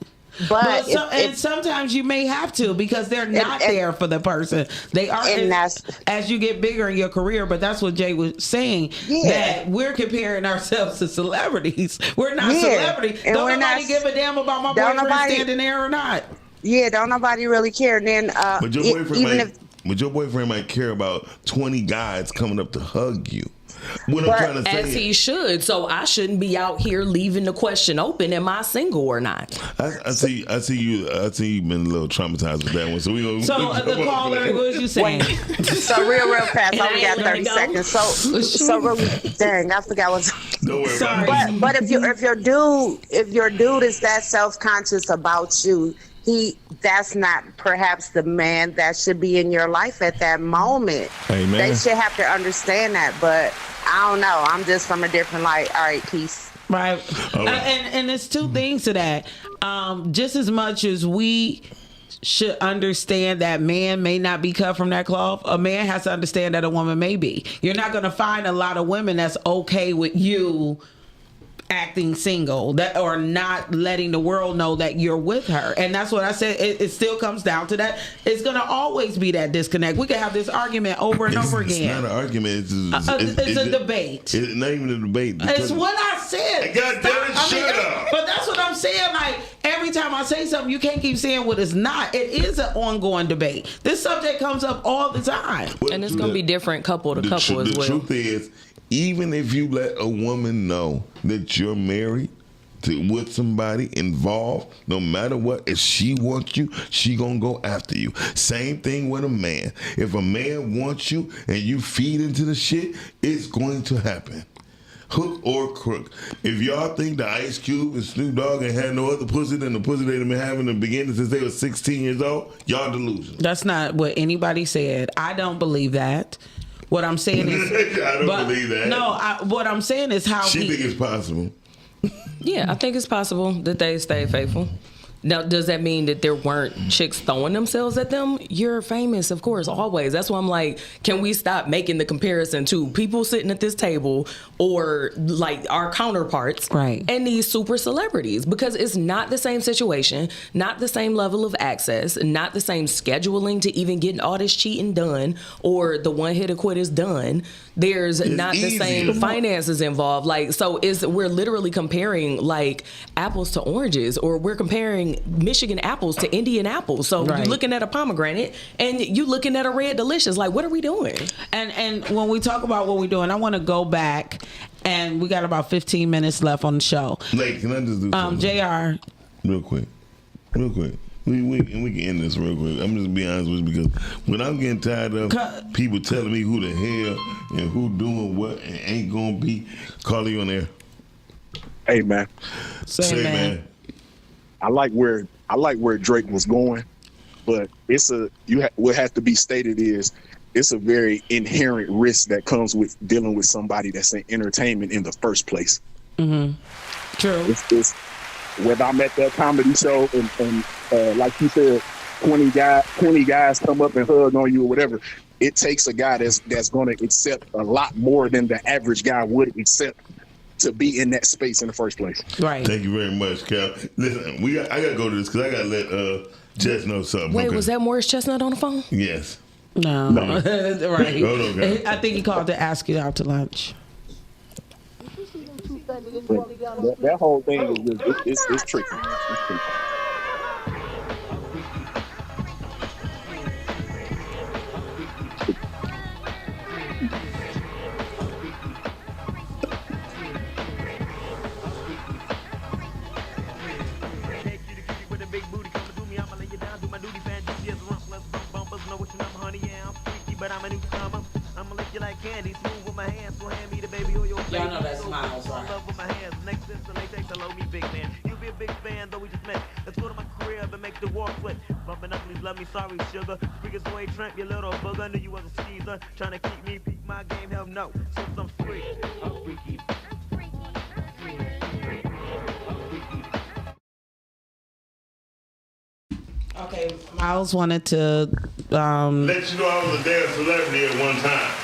But sometimes you may have to because they're not there for the person. They are as you get bigger in your career. But that's what Jay was saying. Yeah. That we're comparing ourselves to celebrities. We're not celebrities. And don't nobody give a damn about my boyfriend standing there or not. Yeah, don't nobody really care. And then, but your boyfriend might care about 20 guys coming up to hug you. What I'm trying to say as he should. So I shouldn't be out here leaving the question open: am I single or not? I see you've been a little traumatized with that one. So we gonna. So the caller, what was you saying? So real fast. I only got 30 seconds. So really, dang, I forgot what. Don't worry about it. But if your dude is that self-conscious about you, that's not perhaps the man that should be in your life at that moment. Amen. They should have to understand that, but I don't know. I'm just from a different light. All right, peace. Right. And there's two things to that. Just as much as we should understand that man may not be cut from that cloth, a man has to understand that a woman may be. You're not going to find a lot of women that's okay with you acting single, that or not letting the world know that you're with her. And that's what I said. It still comes down to that. It's going to always be that disconnect. We can have this argument over and over again. It's not an argument. It's a debate. It's not even a debate. It's what I said. God damn it, shut up. But that's what I'm saying. Like, every time I say something, you can't keep saying what it's not. It is an ongoing debate. This subject comes up all the time. And it's going to be different couple to couple as well. The truth is, even if you let a woman know that you're married with somebody involved, no matter what, if she wants you, she gonna go after you. Same thing with a man. If a man wants you and you feed into the shit, it's going to happen. Hook or crook. If y'all think the Ice Cube and Snoop Dogg ain't had no other pussy than the pussy they've been having in the beginning since they were 16 years old, y'all delusional. That's not what anybody said. I don't believe that. What I'm saying is, I don't believe that. No, what I'm saying is how she think it's possible. Yeah, I think it's possible that they stay faithful. Now, does that mean that there weren't chicks throwing themselves at them? You're famous, of course, always. That's why I'm like, can we stop making the comparison to people sitting at this table or like our counterparts and these super celebrities? Because it's not the same situation, not the same level of access, not the same scheduling to even getting all this cheating done or the one hit or quit is done. There's not the same finances involved. Like, so we're literally comparing like apples to oranges, or we're comparing Michigan apples to Indian apples. So you're looking at a pomegranate and you looking at a Red Delicious. Like, what are we doing? And when we talk about what we're doing, I want to go back, and we got about 15 minutes left on the show. Like, can I just do something? JR. Real quick. We can end this real quick. I'm just being honest with you, because when I'm getting tired of people telling me who the hell and who doing what and ain't gonna be, calling you on there. Hey man. Say man. I like where Drake was going, but what has to be stated is it's a very inherent risk that comes with dealing with somebody that's in entertainment in the first place. Mm-hmm. True. It's whether I'm at that comedy show and like you said, 20 guys come up and hug on you or whatever. It takes a guy that's going to accept a lot more than the average guy would accept to be in that space in the first place. Right. Thank you very much, Cal. Listen, I gotta go to this because I gotta let Jess know something. Wait, was that Morris Chestnut on the phone? Yes. No. Right. Hold on, guys. I think he called to ask you out to lunch. That whole thing is it's tricky. It's tricky. Y'all know that's Miles, right? You'll be a big fan, though we just met. Let's go to my crib and make the walk flip. Bumping up, please love me, sorry, sugar. Freaking away, tramp, you little bugger. Knew you was a skeezer. Trying to keep me, peak my game, hell no. Since I'm freak, I'm freaky. Okay, Miles wanted to let you know I was a damn celebrity at one time.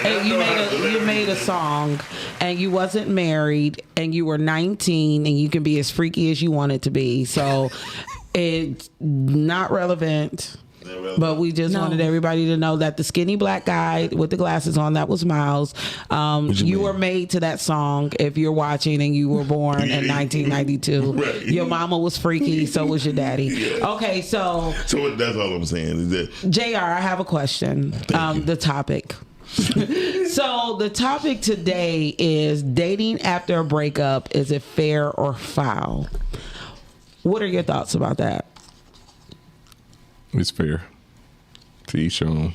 And you made a song, and you wasn't married, and you were 19, and you can be as freaky as you want it to be. So it's not relevant. But we just wanted everybody to know that the skinny black guy with the glasses on, that was Miles. You were made to that song if you're watching and you were born in 1992. Right. Your mama was freaky, so was your daddy. Yeah. Okay, so that's all I'm saying. Is that JR, I have a question. The topic. So the topic today is dating after a breakup. Is it fair or foul? What are your thoughts about that? It's fair. To each your own.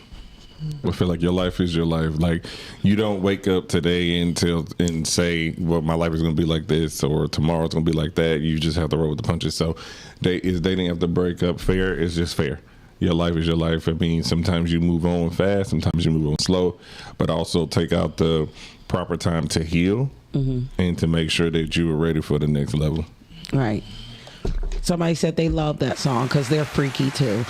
I feel like your life is your life. Like, you don't wake up today and say, well, my life is going to be like this, or tomorrow's going to be like that. You just have to roll with the punches. So is dating after breakup fair? It's just fair. Your life is your life. I mean, sometimes you move on fast, sometimes you move on slow, but also take out the proper time to heal and to make sure that you are ready for the next level. Right. Somebody said they love that song because they're freaky too.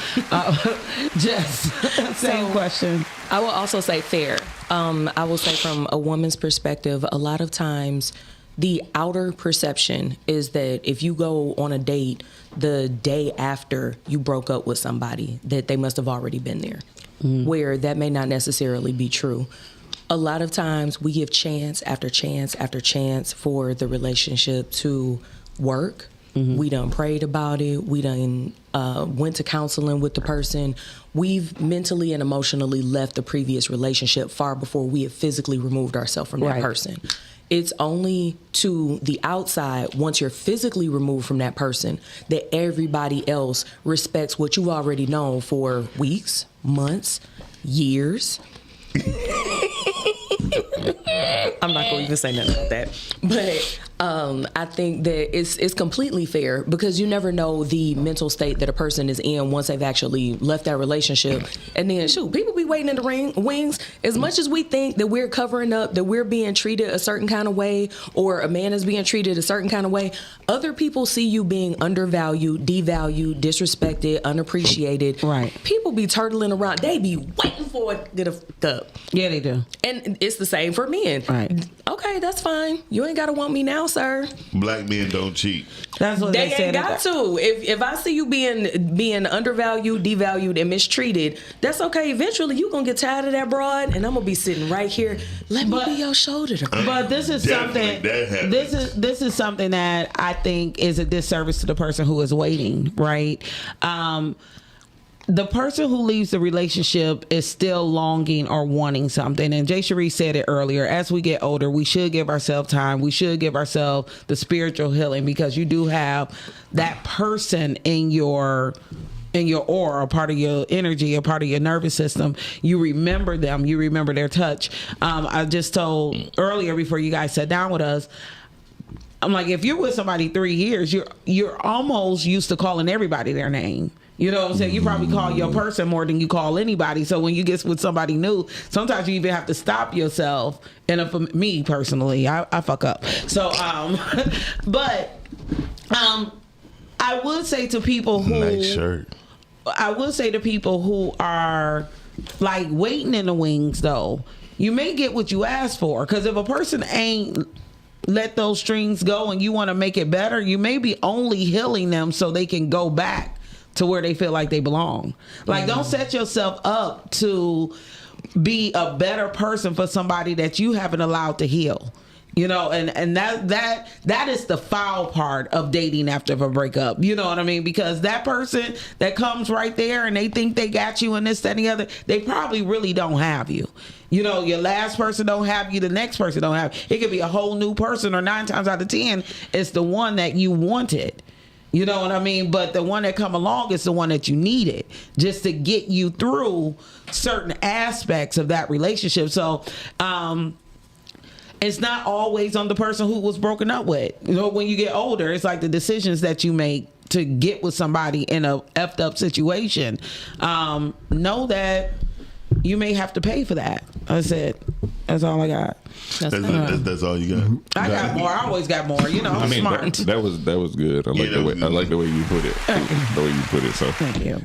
Jess, same question. I will also say fair. I will say from a woman's perspective, a lot of times the outer perception is that if you go on a date the day after you broke up with somebody, that they must have already been there, where that may not necessarily be true. A lot of times we give chance after chance after chance for the relationship to work. We done prayed about it. We done went to counseling with the person. We've mentally and emotionally left the previous relationship far before we have physically removed ourselves from that person. It's only to the outside, once you're physically removed from that person, that everybody else respects what you've already known for weeks, months, years. I'm not going to even say nothing about that. But I think that it's completely fair because you never know the mental state that a person is in once they've actually left that relationship. And then, shoot, people be waiting in the wings. As much as we think that we're covering up, that we're being treated a certain kind of way, or a man is being treated a certain kind of way, other people see you being undervalued, devalued, disrespected, unappreciated. Right. People be turtling around. They be waiting for it to get a cup. Yeah, they do. And it's the same for men. Right. Okay, that's fine. You ain't got to want me now, sir. Black men don't cheat. That's what they ain't got to. If I see you being undervalued, devalued, and mistreated, that's okay. Eventually, you gonna get tired of that broad, and I'm gonna be sitting right here. Let me be your shoulder to cry. But this is something. This is something that I think is a disservice to the person who is waiting. Right. The person who leaves the relationship is still longing or wanting something. And Jay Cherie said it earlier. As we get older, we should give ourselves time. We should give ourselves the spiritual healing, because you do have that person in your aura, a part of your energy, a part of your nervous system. You remember them. You remember their touch. I just told earlier, before you guys sat down with us, I'm like, if you're with somebody 3 years, you're almost used to calling everybody their name. You know what I'm saying? You probably call your person more than you call anybody. So when you get with somebody new, sometimes you even have to stop yourself. And for me personally, I fuck up. So, but I would say to people who... Nice shirt. I would say to people who are like waiting in the wings, though, you may get what you ask for. Because if a person ain't let those strings go and you want to make it better, you may be only healing them so they can go back to where they feel like they belong. Like, don't set yourself up to be a better person for somebody that you haven't allowed to heal. You know, and that is the foul part of dating after a breakup. You know what I mean? Because that person that comes right there and they think they got you and this, that, and the other, they probably really don't have you. You know, your last person don't have you, the next person don't have you. It could be a whole new person, or 9 times out of 10, it's the one that you wanted. You know what I mean? But the one that come along is the one that you needed just to get you through certain aspects of that relationship. So, it's not always on the person who was broken up with. You know, when you get older, it's like the decisions that you make to get with somebody in a effed up situation. Know that you may have to pay for that. That's it. That's all I got. That's all you got. I got more. I always got more. You know, I'm smart. That was good. I like the way you put it. The way you put it. So thank you.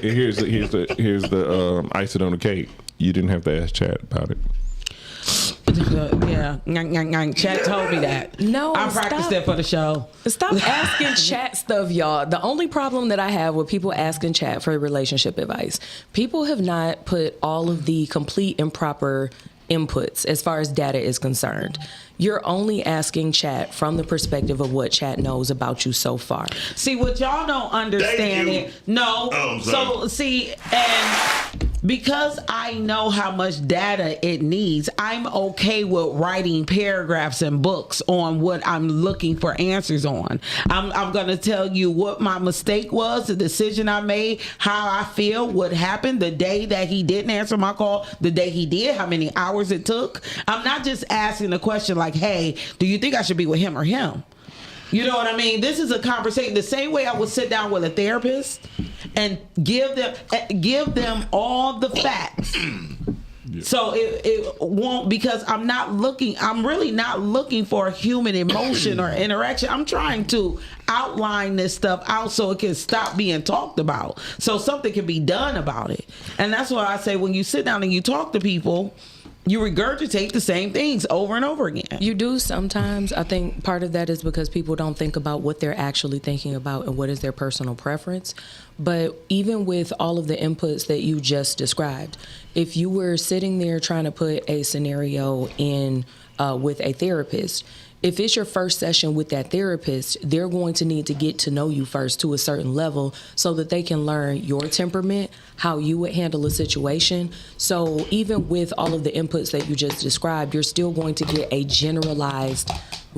Here's the icing on the cake. You didn't have to ask Chad about it. Yeah, Chat told me that. No, I practiced it for the show. Stop asking Chat stuff, y'all. The only problem that I have with people asking Chat for relationship advice, people have not put all of the complete and proper inputs as far as data is concerned. You're only asking Chat from the perspective of what Chat knows about you so far. See, what y'all don't understand it. No. Oh, so see, and because I know how much data it needs, I'm okay with writing paragraphs and books on what I'm looking for answers on. I'm going to tell you what my mistake was, the decision I made, how I feel, what happened, the day that he didn't answer my call, the day he did, how many hours it took. I'm not just asking the question like, hey, do you think I should be with him or him? You know what I mean? This is a conversation. The same way I would sit down with a therapist and give them all the facts. So it won't, because I'm really not looking for human emotion or interaction. I'm trying to outline this stuff out so it can stop being talked about, so something can be done about it. And that's why I say, when you sit down and you talk to people, you regurgitate the same things over and over again. You do sometimes. I think part of that is because people don't think about what they're actually thinking about and what is their personal preference. But even with all of the inputs that you just described, if you were sitting there trying to put a scenario in with a therapist, if it's your first session with that therapist, they're going to need to get to know you first to a certain level so that they can learn your temperament, how you would handle a situation. So even with all of the inputs that you just described, you're still going to get a generalized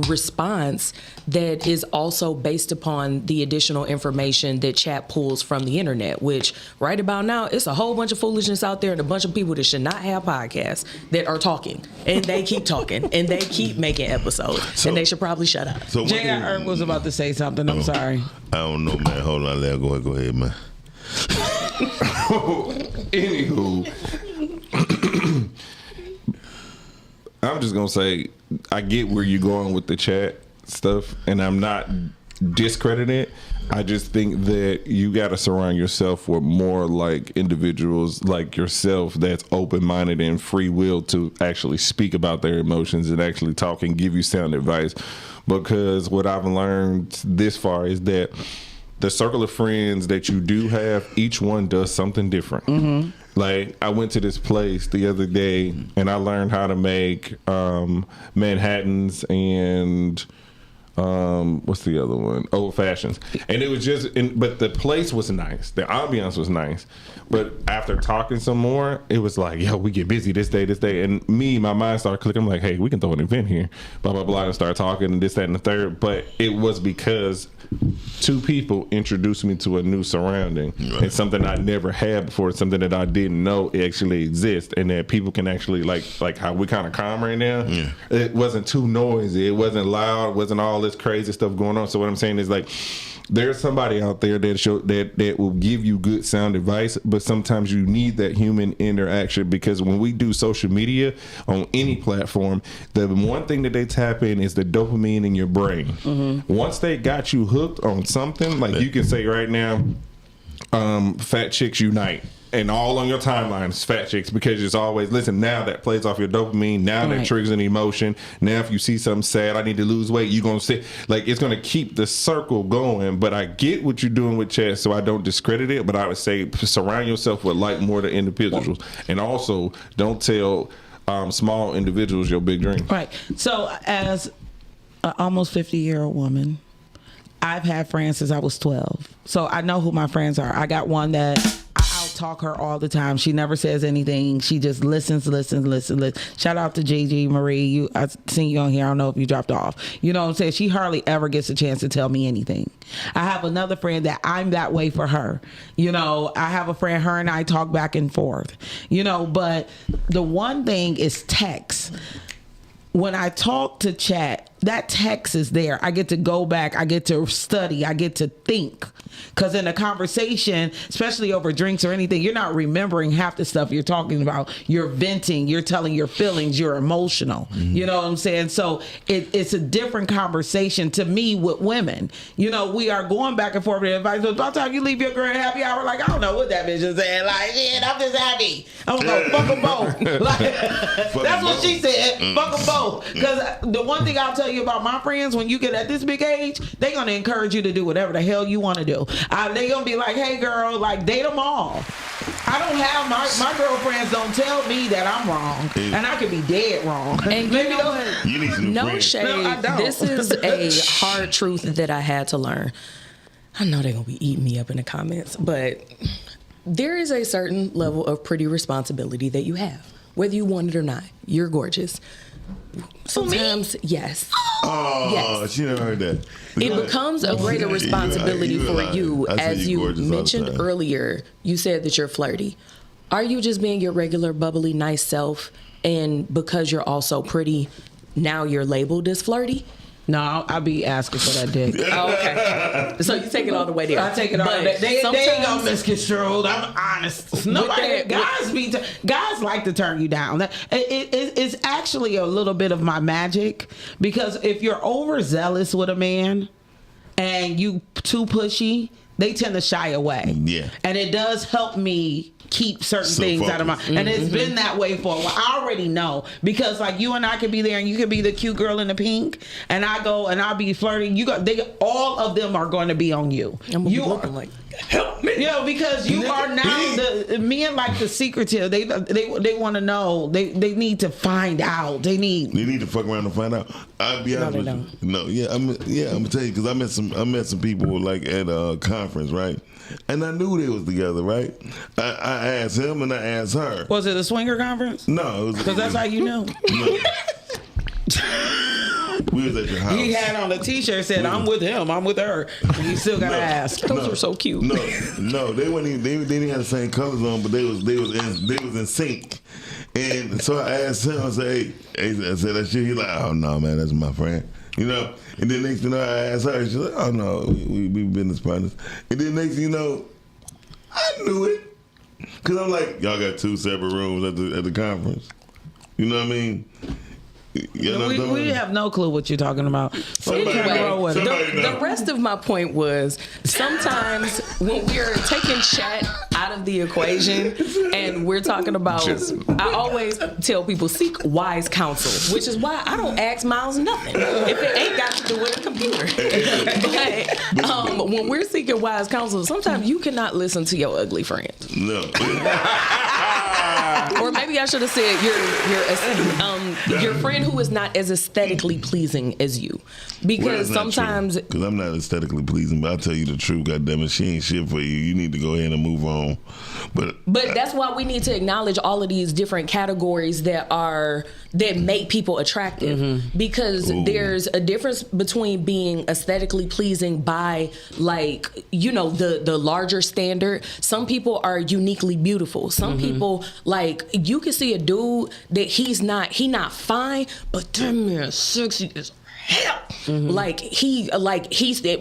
response that is also based upon the additional information that chat pulls from the internet, which right about now, it's a whole bunch of foolishness out there and a bunch of people that should not have podcasts that are talking, and they keep talking and they keep making episodes, and they should probably shut up. So J.R. Irk was about to say something. I'm sorry. I don't know, man. Hold on, Larry. Go ahead, man. Anywho, I'm just gonna say, I get where you're going with the chat stuff, and I'm not discrediting it. I just think that you got to surround yourself with more like individuals like yourself that's open-minded and free will to actually speak about their emotions and actually talk and give you sound advice. Because what I've learned this far is that the circle of friends that you do have, each one does something different. Mm-hmm. Like, I went to this place the other day and I learned how to make Manhattans and what's the other one? Old Fashions. And it was just, but the place was nice. The ambiance was nice. But after talking some more, it was like, yo, we get busy this day. And my mind started clicking. I'm like, hey, we can throw an event here. Blah, blah, blah. And start talking and this, that, and the third. But it was because two people introduced me to a new surrounding. Right. And something I never had before. Something that I didn't know actually exists. And that people can actually, like how we kind of calm right now. Yeah. It wasn't too noisy. It wasn't loud. It wasn't all this crazy stuff going on. So what I'm saying is, like, there's somebody out there that will give you good sound advice, but sometimes you need that human interaction, because when we do social media on any platform, the one thing that they tap in is the dopamine in your brain. Mm-hmm. Once they got you hooked on something, like you can say right now, Fat Chicks Unite. And all on your timeline is Fat Chicks, because it's always, listen, now that plays off your dopamine. Now that triggers an emotion. Now if you see something sad, I need to lose weight, you're going to say, like, it's going to keep the circle going. But I get what you're doing with chat, so I don't discredit it. But I would say surround yourself with like-minded individuals. And also, don't tell small individuals your big dream. Right. So as an almost 50-year-old woman, I've had friends since I was 12. So I know who my friends are. I got one that I talk her all the time. She never says anything. She just listens. Shout out to Gigi Marie. I seen you on here. I don't know if you dropped off. You know what I'm saying? She hardly ever gets a chance to tell me anything. I have another friend that I'm that way for her. You know, I have a friend, her and I talk back and forth. You know, but the one thing is text. When I talk to chat, that text is there. I get to go back. I get to study. I get to think. Because in a conversation, especially over drinks or anything, you're not remembering half the stuff you're talking about. You're venting. You're telling your feelings. You're emotional. Mm-hmm. You know what I'm saying? So it's a different conversation to me with women. You know, we are going back and forth with advice. So by the time you leave your girl happy hour, like, I don't know what that bitch is saying. Like, shit, I'm just happy. I'm going to go fuck them both. Like, that's what she said. Fuck them both. Because the one thing I'll tell you about my friends, when you get at this big age, they're going to encourage you to do whatever the hell you want to do. They're going to be like, hey, girl, like, date them all. I don't have my girlfriends don't tell me that I'm wrong, and I could be dead wrong. And maybe you know, no shade. No, this is a hard truth that I had to learn. I know they're gonna be eating me up in the comments, but There is a certain level of pretty responsibility that you have, whether you want it or not. You're gorgeous. Sometimes, yes. Oh, yes. she never heard that. It becomes a greater responsibility for you, as you mentioned earlier. You said that you're flirty. Are you just being your regular, bubbly, nice self, and because you're also pretty, now you're labeled as flirty? No, I'll be asking for that dick. Oh, okay. So you take it all the way there. I take it all the way. They ain't gonna misconstrued. I'm honest. Nobody, guys like to turn you down. It's actually a little bit of my magic, because if you're overzealous with a man and you too pushy, they tend to shy away. Yeah. And it does help me keep certain things out of my, and it's been that way for a while. I already know, because like you and I could be there and you could be the cute girl in the pink, and I go and I'll be flirting. All of them are going to be on you. You are like, help me. Because you are now the men like the secretive. They want to know. They need to find out. They need to fuck around and find out. I'll be honest with you. No, I'm gonna tell you, because I met some people like at a conference, right? And I knew they was together, right? I asked him and I asked her. Was it a swinger conference? No, it was because that's how you know. No. We was at your house. He had on a T-shirt said, "I'm with him, I'm with her." And you still gotta ask. Those are so cute. No, they weren't even. They didn't have the same colors on, but they was in sync. And so I asked him. I said, "Hey," I said that shit. He like, "Oh no, man, that's my friend." You know, and then next thing you know, I asked her, she's like, "Oh no, we business partners." And then next thing you know, I knew it, cause I'm like, y'all got 2 separate rooms at the conference. You know what I mean? You know we have no clue what you're talking about. The rest of my point was, sometimes when we're taking chat out of the equation and we're talking about, I always tell people, seek wise counsel, which is why I don't ask Miles nothing if it ain't got to do with a computer. But when we're seeking wise counsel, sometimes you cannot listen to your ugly friend. No. Or maybe I should have said your friend who is not as aesthetically pleasing as you, because sometimes because I'm not aesthetically pleasing, but I'll tell you the truth. Goddamn it, she ain't shit for you. You need to go ahead and move on. But that's why we need to acknowledge all of these different categories that make people attractive, because there's a difference between being aesthetically pleasing by, like, you know, the larger standard. Some people are uniquely beautiful. Some people, like, you can see a dude that he not fine, but damn man sexy as hell.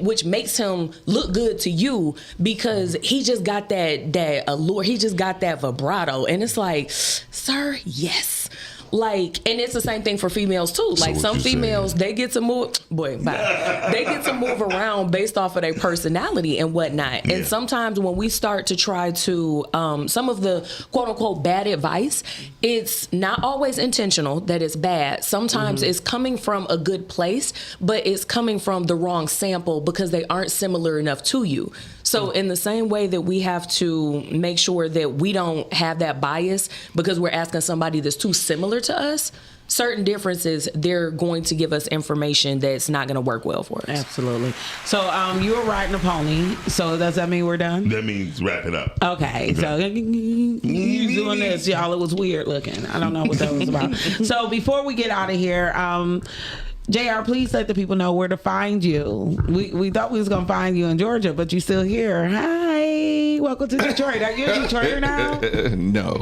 Which makes him look good to you, because he just got that allure. He just got that vibrato, and it's like, sir, yes. Like, and it's the same thing for females too. Like, some females, they get to move, they get to move around based off of their personality and whatnot. Yeah. And sometimes when we start to try to, some of the quote unquote bad advice, it's not always intentional that it's bad. Sometimes it's coming from a good place, but it's coming from the wrong sample because they aren't similar enough to you. So in the same way that we have to make sure that we don't have that bias because we're asking somebody that's too similar to us, certain differences, they're going to give us information that's not going to work well for us. Absolutely. So you were riding a pony. So does that mean we're done? That means wrap it up. Okay. So you doing this, y'all. It was weird looking. I don't know what that was about. So before we get out of here, JR, please let the people know where to find you. We thought we was going to find you in Georgia, but you're still here. Hi. Welcome to Detroit. Are you a Detroiter now? No.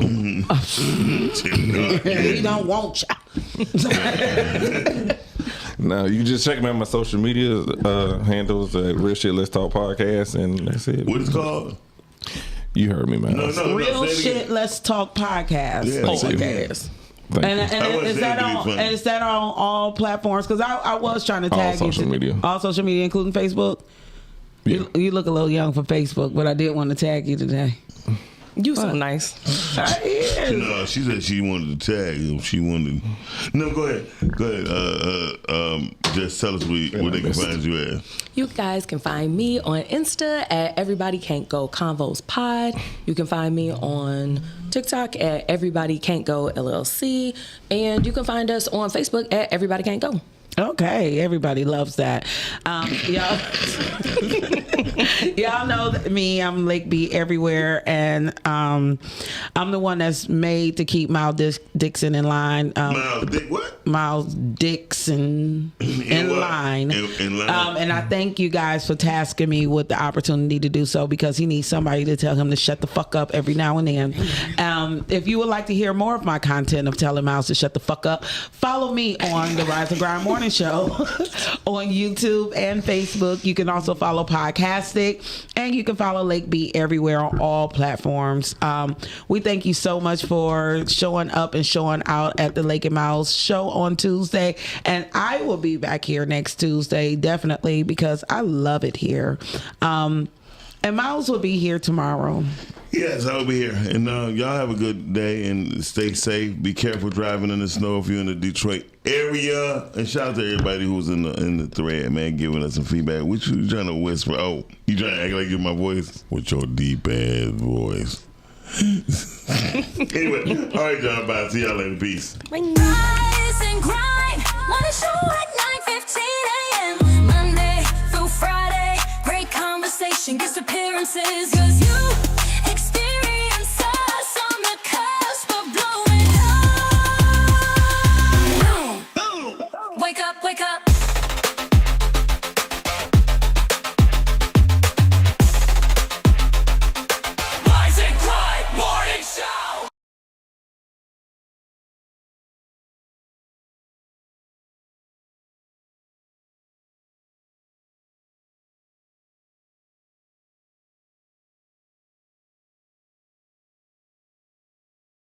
We don't want you. No, you just check me out my social media handles, Real Shit Let's Talk Podcast, and that's it. What is it called? You heard me, man. Real Shit Let's Talk Podcast. Yeah, podcast. And is that on all platforms? Because I was trying to tag all social media. All social media, including Facebook. Yeah. You look a little young for Facebook, but I did want to tag you today. You so nice. No, she said she wanted to tag him. She wanted. No, go ahead. Just tell us where they can find you at. You guys can find me on Insta at Everybody Can't Go Convos Pod. You can find me on TikTok at Everybody Can't Go LLC, and you can find us on Facebook at Everybody Can't Go. Okay, everybody loves that. Y'all know me. I'm Lake B everywhere, and I'm the one that's made to keep Miles Dixon in line. Miles Dixon in line. And I thank you guys for tasking me with the opportunity to do so, because he needs somebody to tell him to shut the fuck up every now and then. If you would like to hear more of my content of telling Miles to shut the fuck up, follow me on the Rise and Grind Morning Show on YouTube and Facebook. You can also follow Podcastic, and you can follow Lake B everywhere on all platforms. We thank you so much for showing up and showing out at the Lake and Miles show on Tuesday, and I will be back here next Tuesday, definitely, because I love it here. And Miles will be here tomorrow. Yes, I'll be here. And y'all have a good day and stay safe. Be careful driving in the snow if you're in the Detroit area. And shout out to everybody who's in the thread, man, giving us some feedback. What you trying to whisper? Oh, you trying to act like you're my voice? With your deep ass voice. Anyway, all right, y'all. Bye. See y'all later. Peace. Rise and grind.